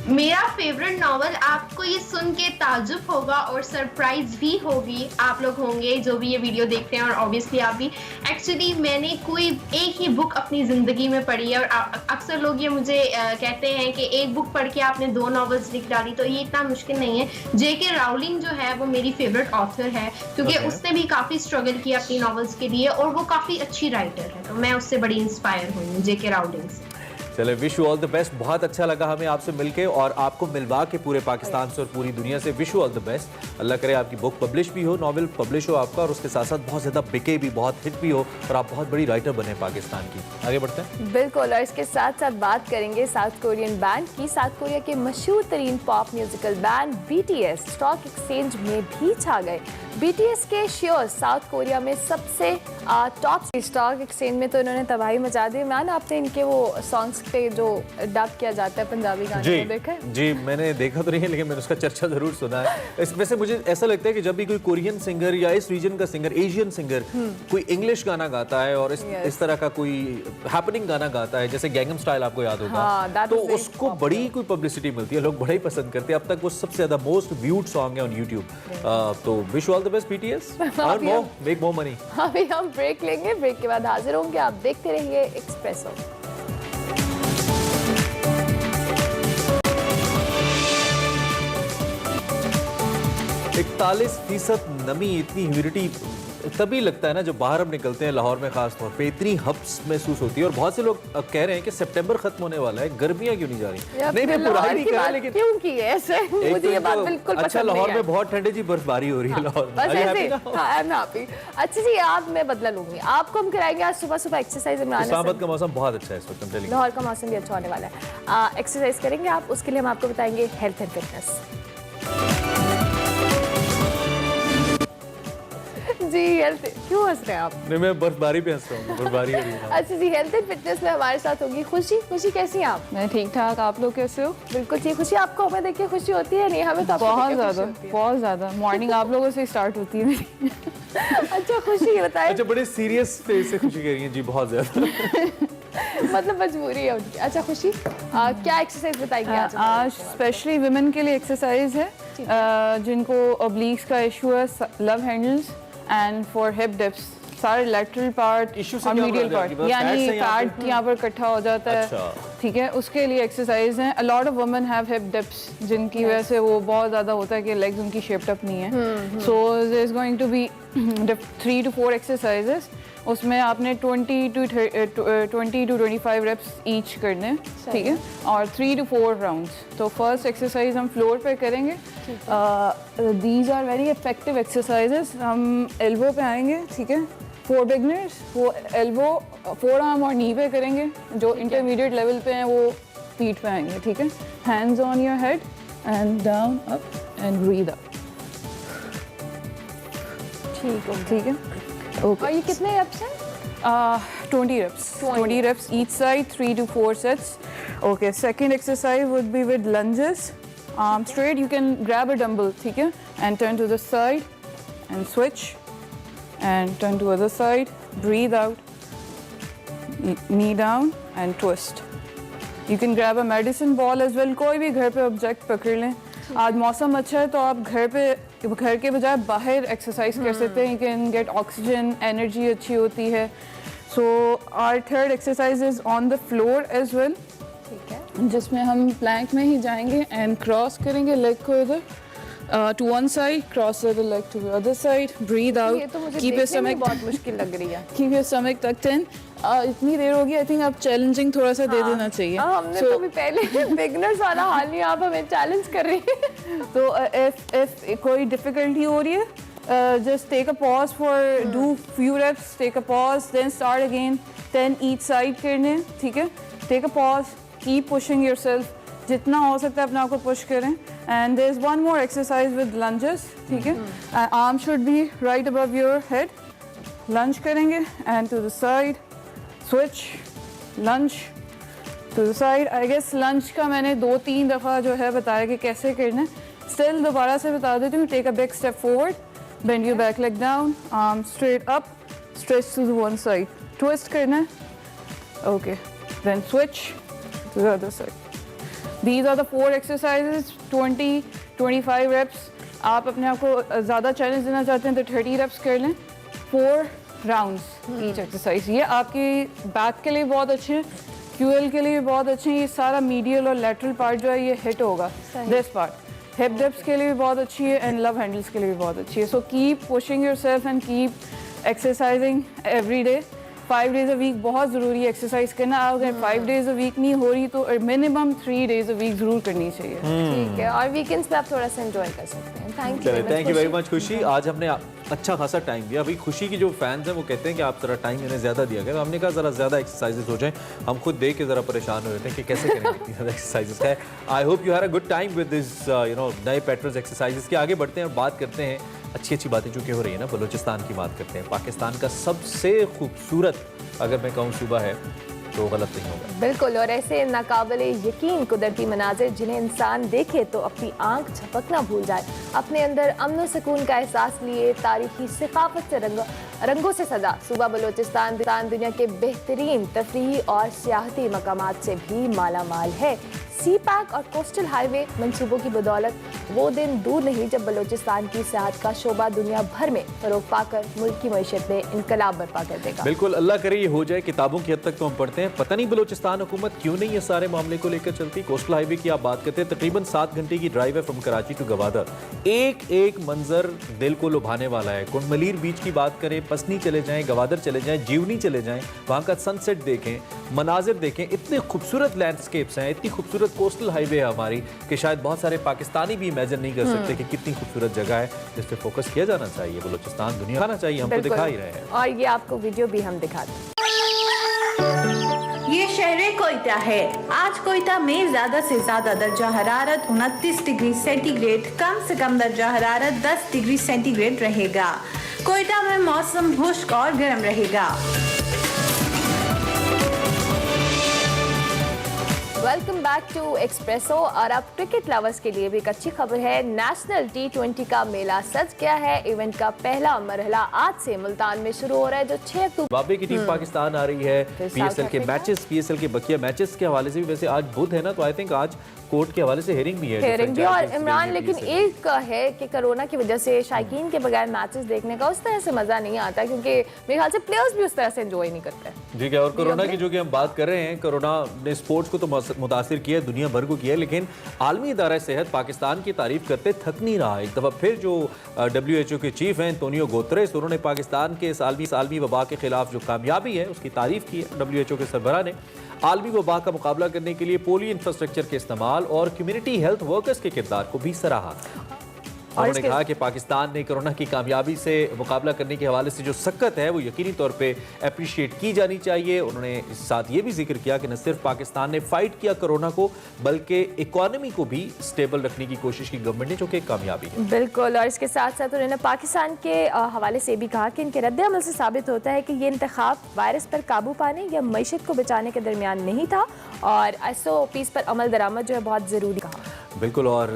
मेरा फेवरेट नॉवल, आपको ये सुन के ताजुब होगा और सरप्राइज भी होगी, आप लोग होंगे जो भी ये वीडियो देखते हैं और ऑब्वियसली आप भी। एक्चुअली मैंने कोई एक ही बुक अपनी ज़िंदगी में पढ़ी है और अक्सर लोग ये मुझे कहते हैं कि एक बुक पढ़ के आपने 2 नॉवेल्स लिख डाली, तो ये इतना मुश्किल नहीं है। जेके राउलिंग जो है वो मेरी फेवरेट ऑथर है, क्योंकि उसने भी काफ़ी स्ट्रगल किया अपनी नॉवेल्स के लिए और वो काफ़ी अच्छी राइटर है, तो मैं उससे बड़ी इंस्पायर हुई हूँ, जेके राउलिंग से। चले, wish you all the best. बहुत अच्छा लगा हमें आपसे मिलके और आपको मिलवा के पूरे पाकिस्तान से और पूरी दुनिया से। Wish you all the best. Allah करे आपकी बुक पब्लिश भी हो, नॉवल पब्लिश हो आपका, और उसके साथ साथ बहुत ज़्यादा बिके भी, बहुत हिट भी हो और आप बहुत बड़ी राइटर बने पाकिस्तान की। आगे बढ़ते हैं। बिल्कुल, और इसके साथ साथ बात करेंगे साउथ कोरियन बैंड की। साउथ कोरिया के मशहूर तरीन pop musical band BTS stock exchange में भी छा गए। BTS के शेयर साउथ कोरिया में सबसे टॉप स्टॉक एक्सचेंज में तो इन्होंने तबाही मचा दी। मैंने आपने इनके वो सॉन्ग्स पे जो डब किया जाता है पंजाबी गाने को देखा है? जी, मैंने देखा तो नहीं है, लेकिन मैंने उसका चर्चा जरूर सुना है। इसमें से मुझे ऐसा लगता है कि जब भी कोई कोरियन सिंगर या इस रीजन का सिंगर, एशियन सिंगर कोई इंग्लिश गाना गाता है और इस तरह का कोई हैपनिंग गाना गाता है, जैसे गैंगनम स्टाइल आपको याद होगा, तो उसको बड़ी कोई पब्लिसिटी मिलती है, लोग बड़ा ही पसंद करते हैं। अब तक वो सबसे ज्यादा मोस्ट व्यूड सॉन्ग है ऑन यूट्यूब। तो wish all the best BTS, earn more, make more money. अभी हम ब्रेक लेंगे, ब्रेक के बाद हाजिर होंगे। आप देखते रहिए एक्सप्रेसो। 41% नमी, इतनी ह्यूमिडिटी तभी लगता है ना जब बाहर हम निकलते हैं, लाहौर में खास तौर पे इतनी हब्स महसूस होती है। और बहुत से लोग कह रहे हैं कि सितंबर खत्म होने वाला है, गर्मियां क्यों नहीं जा रही? नहीं, मैं बुराई नहीं कर रहा, लेकिन क्यों की है ऐसे? मुझे ये बात बिल्कुल अच्छा, लाहौर में बहुत ठंडी जी बर्फबारी हो रही है लाहौर में। बस ऐसे। I am happy. अच्छा जी, आप मैं बदला लूंगी, आपको हम कराएंगे आज सुबह सुबह एक्सरसाइज। इस्लामाबाद का मौसम बहुत अच्छा है इस वक्त, लाहौर का मौसम भी अच्छा होने वाला है। एक्सरसाइज करेंगे आप, उसके लिए हम आपको बताएंगे हेल्थ एंड फिटनेस। जी, हेल्थ क्यों हंस रहे हैं आप? नहीं, मैं बर्फबारी पे हंस रहा हूँ, बर्फबारी हो रही है। अच्छा जी, हेल्थ एंड फिटनेस में हमारे साथ होगी खुशी। खुशी कैसी हैं आप? मैं ठीक ठाक, आप लोग कैसे हो? बिल्कुल ठीक। खुशी, आपको हमें देख के खुशी होती है? नहीं, हमें तो बहुत ज़्यादा मॉर्निंग आप लोगों से स्टार्ट होती है मेरी। अच्छा खुशी, बताएं। अच्छा, बड़े सीरियस फेस से खुशी कह रही हैं जी, बहुत ज्यादा। मतलब मजबूरी है उनकी। अच्छा खुशी, क्या एक्सरसाइज बताएंगे आज? आज स्पेशली विमेन के लिए एक्सरसाइज है, जिनको ऑब्लिक्स का इशू है, love handles and for hip dips, सारे लेटरल पार्ट और मीडियल पार्ट, यानी फैट यहाँ पर इकट्ठा हो जाता है, ठीक है, उसके लिए एक्सरसाइज हैं। A lot of women have hip dips, जिनकी वजह से वो बहुत ज़्यादा होता है कि लेग्स उनकी शेप्ड अप नहीं है। So there is going to be 3 to 4 exercises. उसमें आपने 20 to 25 रेप्स ईच करने, ठीक है, और 3 to 4 राउंड्स। तो फर्स्ट एक्सरसाइज हम फ्लोर पे करेंगे। These are very effective exercises. हम एल्बो पे आएंगे, ठीक है, फॉर बिगनर्स वो एल्बो, फोर आर्म और नी पे करेंगे। जो इंटरमीडिएट लेवल पे हैं वो पीठ पे आएंगे, ठीक है। Hands on your head and down up and breathe out, ठीक है। और ये कितने रेप्स हैं? 20 reps. 20 reps each side, 3 to 4 sets. Okay, second exercise would be with lunges. Arm straight, you can grab a dumbbell, ठीक है, and turn to the side and switch and turn to other side, breathe out, knee down and twist. You can grab a medicine ball as well. कोई भी घर पे ऑब्जेक्ट पकड़ लें। आज मौसम अच्छा है तो आप घर के बजाय बाहर एक्सरसाइज कर सकते हैं। You can get oxygen, energy अच्छी होती है। So our third exercise is on the floor as well, ठीक है, जिसमें हम प्लैंक में ही जाएंगे एंड क्रॉस करेंगे लेग को इधर to one side, cross the leg to the other side, breathe out, ये तो मुझे keep your stomach, बहुत मुश्किल लग रही है। keep your stomach tucked in। इतनी देर होगी, आई थिंक आप चैलेंजिंग थोड़ा सा दे देना चाहिए। हमने तो भी पहले बिगनर्स वाला हाल नहीं, आप हमें चैलेंज कर रही हैं। तो if कोई डिफिकल्टी हो रही है, just take a pause for do few reps, take a pause, then start again, 10 each side करने, ठीक है, take a pause, keep pushing yourself, जितना हो सकता है अपने आप को पुश करें। And there is one more exercise with lunges, ठीक है, arm should be right above your head, lunge करेंगे and to the side, switch, lunge to the side. I guess lunch का मैंने 2-3 दफ़ा जो है बताया कि कैसे करना है, स्टिल दोबारा से बता देती हूँ। Take a big step forward, bend your back leg down, arm straight up, stretch to the one side, twist करना है, okay, then switch to the other side, These are the 4 exercises, 20-25 reps. आप अपने आप को ज़्यादा चैलेंज देना चाहते हैं तो 30 reps कर लें, 4 rounds each exercise. ये आपकी बैक के लिए बहुत अच्छे हैं, QL के लिए भी बहुत अच्छे हैं. ये सारा मीडियल और लेटरल पार्ट जो है ये हिट होगा. दिस पार्ट हिप डिप्स के लिए भी बहुत अच्छी है एंड लव हैंडल्स के लिए भी बहुत अच्छी है. So keep pushing yourself and keep exercising every day. 5 days a week बहुत ज़रूरी है एक्सरसाइज करना. अगर 5 days a week नहीं हो रही तो मिनिमम 3 days a week ज़रूर करनी चाहिए. ठीक है, और वीकेंड्स पे आप थोड़ा सा एंजॉय कर सकते हैं. थैंक यू वेरी मच खुशी. आज हमने अच्छा खासा टाइम दिया. अभी खुशी की जो फैंस हैं वो कहते हैं कि आप ज़रा टाइम इन्हें ज़्यादा दिया गया. तो हमने कहा ज़रा ज़्यादा एक्सरसाइजेज हो जाएं. हम खुद देख के ज़रा परेशान हो रहे थे कि कैसे करेंगे इतनी ज़्यादा एक्सरसाइजेज है. I hope you had a good time with this नए पैटर्न्स एक्सरसाइजेज के. आगे बढ़ते हैं और बात करते हैं अच्छी बातें जो कि हो रही है ना. बलूचिस्तान की बात करते हैं. पाकिस्तान का सबसे खूबसूरत अगर मैं कहूँ सूबा है तो गलत नहीं होगा. बिल्कुल, और ऐसे नाकाबिले यकीन कुदरती मनाजिर जिन्हें इंसान देखे तो अपनी आंख झपकना भूल जाए, अपने अंदर अमन और सुकून का एहसास लिए तारीखी सकाफत से रंगों से सजा सूबा बलूचिस्तान दुनिया के बेहतरीन तफरीही और सियाहती मकामात से भी माला माल है. सी पैक और कोस्टल हाईवे मंसूबों की बदौलत वो दिन दूर नहीं जब बलूचिस्तान की सियाहत का शोबा दुनिया भर में फरोग पाकर मुल्क की मईशत में इनकलाब बर्पा कर देगा. बिल्कुल, अल्लाह करे ये हो जाए. किताबों की हद तक तो हम पढ़ते हैं. पता नहीं बलूचिस्तान हुकूमत क्यों नहीं ये सारे मामले को लेकर चलती. कोस्टल हाईवे की आप बात करते हैं, तकरीबन 7 घंटे की ड्राइव है फ्रॉम कराची टू गवादर. एक मंजर दिल को लुभाने वाला है. कुंडमलीर बीच की बात करें, पसनी चले जाएं, गवादर चले जाएं, जीवनी चले जाएं, वहाँ का सनसेट देखें, मनाजिर देखें. इतने खूबसूरत लैंडस्केप्स हैं, इतनी खूबसूरत कोस्टल हाईवे है हमारी कि शायद बहुत सारे पाकिस्तानी भी इमेजिन नहीं कर सकते कि कितनी खूबसूरत जगह है जिस पे फोकस किया जाना चाहिए. बलूचिस्तान दुनिया खाना चाहिए. हम तो दिखा ही रहे हैं और ये आपको वीडियो भी हम दिखाते हैं. ये शहर कोयटा है. आज कोयटा में ज्यादा से ज्यादा दर्जा हरारत 29 डिग्री सेंटीग्रेड, कम से कम दर्जा हरारत 10 डिग्री सेंटीग्रेड रहेगा. कोयटा में मौसम खुश्क और गर्म रहेगा. Welcome back to Expresso. और अब क्रिकेट लवर्स के लिए भी एक अच्छी खबर है. नेशनल T20 का मेला सज गया है. इवेंट का पहला मरहला आज से मुल्तान में शुरू हो रहा है जो 6 अक्टूबर. बाबे की टीम पाकिस्तान आ रही है. PSL के मैचेस, PSL के बकिया मैचेस के हवाले से भी वैसे आज बुध है ना, तो आई थिंक आज कोर्ट के हवाले से हेयरिंग भी है. और इमरान, लेकिन एक है कि कोरोना की वजह से शायकीन के बगैर मैचेस देखने का उस तरह से मजा नहीं आता, क्योंकि मेरे ख्याल से प्लेयर्स भी उस तरह से एंजॉय नहीं करते. ठीक है, और कोरोना की जो कि हम बात कर रहे हैं, कोरोना ने स्पोर्ट्स को तो मुतासिर किया है, दुनिया भर को किया है, लेकिन आलमी इदारा सेहत पाकिस्तान की तारीफ करते थक नहीं रहा. एक दफ़ा फिर जो WHO के चीफ हैं एंटोनियो गुतेरेस, उन्होंने पाकिस्तान के इस आलमी वबा के खिलाफ जो कामयाबी है उसकी तारीफ की है. WHO के सरबराह ने आलमी वबा का मुकाबला करने के लिए पोलियो इंफ्रास्ट्रक्चर के इस्तेमाल और कम्युनिटी हेल्थ वर्कर्स के किरदार को भी सराहा. उन्होंने कहा कि पाकिस्तान ने कोरोना की कामयाबी से मुकाबला करने के हवाले से जो सक्कत है वो यकीनी तौर पे अप्रिशिएट की जानी चाहिए. उन्होंने इस साथ ये भी जिक्र किया कि न सिर्फ पाकिस्तान ने फाइट किया कोरोना को, बल्कि इकोनॉमी को भी स्टेबल रखने की कोशिश की गवर्नमेंट ने, जो कि कामयाबी है. बिल्कुल, और इसके साथ साथ उन्होंने पाकिस्तान के हवाले से भी कहा कि इनके रद्द-ए-अमल से साबित होता है कि ये इंतखाब वायरस पर काबू पाने या मईशत को बचाने के दरमियान नहीं था, और SOPs पर अमल दरामद जो है बहुत ज़रूरी कहा. बिल्कुल, और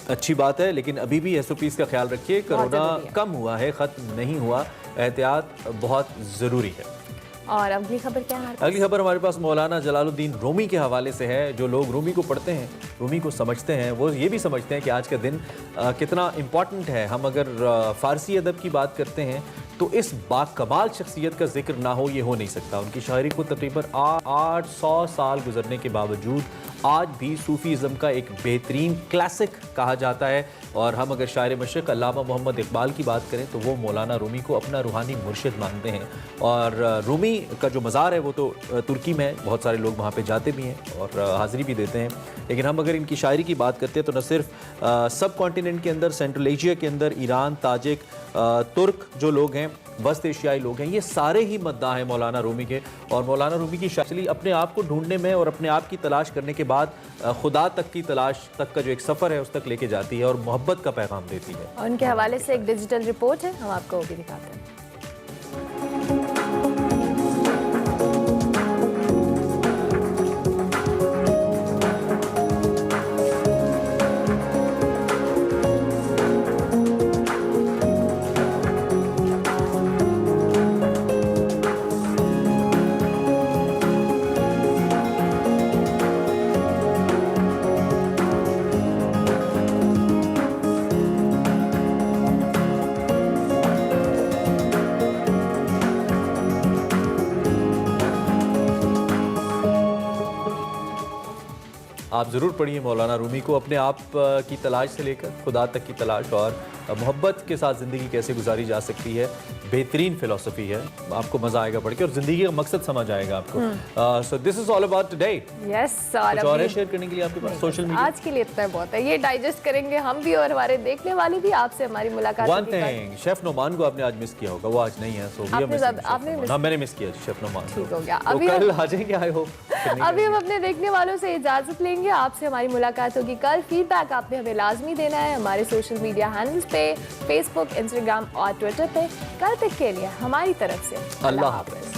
अच्छी बात है, लेकिन अभी भी SOPs का ख्याल रखिए. कोरोना कम हुआ है, ख़त्म नहीं हुआ. एहतियात बहुत ज़रूरी है. और अगली खबर क्या है? अगली खबर हमारे पास मौलाना जलालुद्दीन रूमी के हवाले से है. जो लोग रूमी को पढ़ते हैं, रूमी को समझते हैं, वो ये भी समझते हैं कि आज का दिन कितना इम्पॉर्टेंट है. हम अगर फ़ारसी अदब की बात करते हैं तो इस बाकमाल शख्सियत का जिक्र ना हो ये हो नहीं सकता. उनकी शायरी को तकरीबन 800 साल गुजरने के बावजूद आज भी सूफीज़म का एक बेहतरीन क्लासिक कहा जाता है. और हम अगर शायर मशरिक़ अल्लामा मोहम्मद इकबाल की बात करें तो वो मौलाना रूमी को अपना रूहानी मुर्शिद मानते हैं. और रूमी का जो मज़ार है वो तो तुर्की में है, बहुत सारे लोग वहाँ पे जाते भी हैं और हाज़िरी भी देते हैं. लेकिन हम अगर इनकी शायरी की बात करते हैं तो न सिर्फ सब कॉन्टिनेंट के अंदर, सेंट्रल एशिया के अंदर ईरान, ताजिक, तुर्क जो लोग हैं, वस्त एशियाई लोग हैं, ये सारे ही मद्दाह हैं मौलाना रूमी के. और मौलाना रूमी की शायरी अपने आप को ढूंढने में और अपने आप की तलाश करने के बाद खुदा तक की तलाश तक का जो एक सफ़र है उस तक लेके जाती है और मोहब्बत का पैगाम देती है. और उनके हवाले से एक डिजिटल रिपोर्ट है, हम आपको वो भी दिखाते हैं. आप ज़रूर पढ़िए मौलाना रूमी को। अपने आप की तलाश से लेकर खुदा तक की तलाश और मोहब्बत के साथ ज़िंदगी कैसे गुजारी जा सकती है, बेहतरीन फ़िलॉसफी है। आपको मज़ा आएगा पढ़ के और ज़िंदगी का मकसद समझ आएगा आपको। So this is all about today. Yes, कुछ और है शेयर करने के लिए आपके पास सोशल मीडिया? आज के लिए इतना बहुत है, ये डाइजेस्ट करेंगे हम भी और हमारे देखने वाले भी। आपसे हमारी मुलाकात वन थिंग, शेफ नोमान को आपने आज मिस किया होगा, वो आज नहीं है, सो मैंने मिस किया शेफ नोमान। ठीक हो गया। तो अभी कल आ जाएंगे, आई होप। अभी हम अपने देखने वालों से इजाजत लेंगे, आपसे हमारी मुलाकात होगी कल। फीडबैक आपने हमें लाजमी देना है हमारे सोशल मीडिया हैंडल्स पे, फेसबुक, इंस्टाग्राम और ट्विटर पे। कल तक के लिए हमारी तरफ से अल्लाह हाफ़िज़।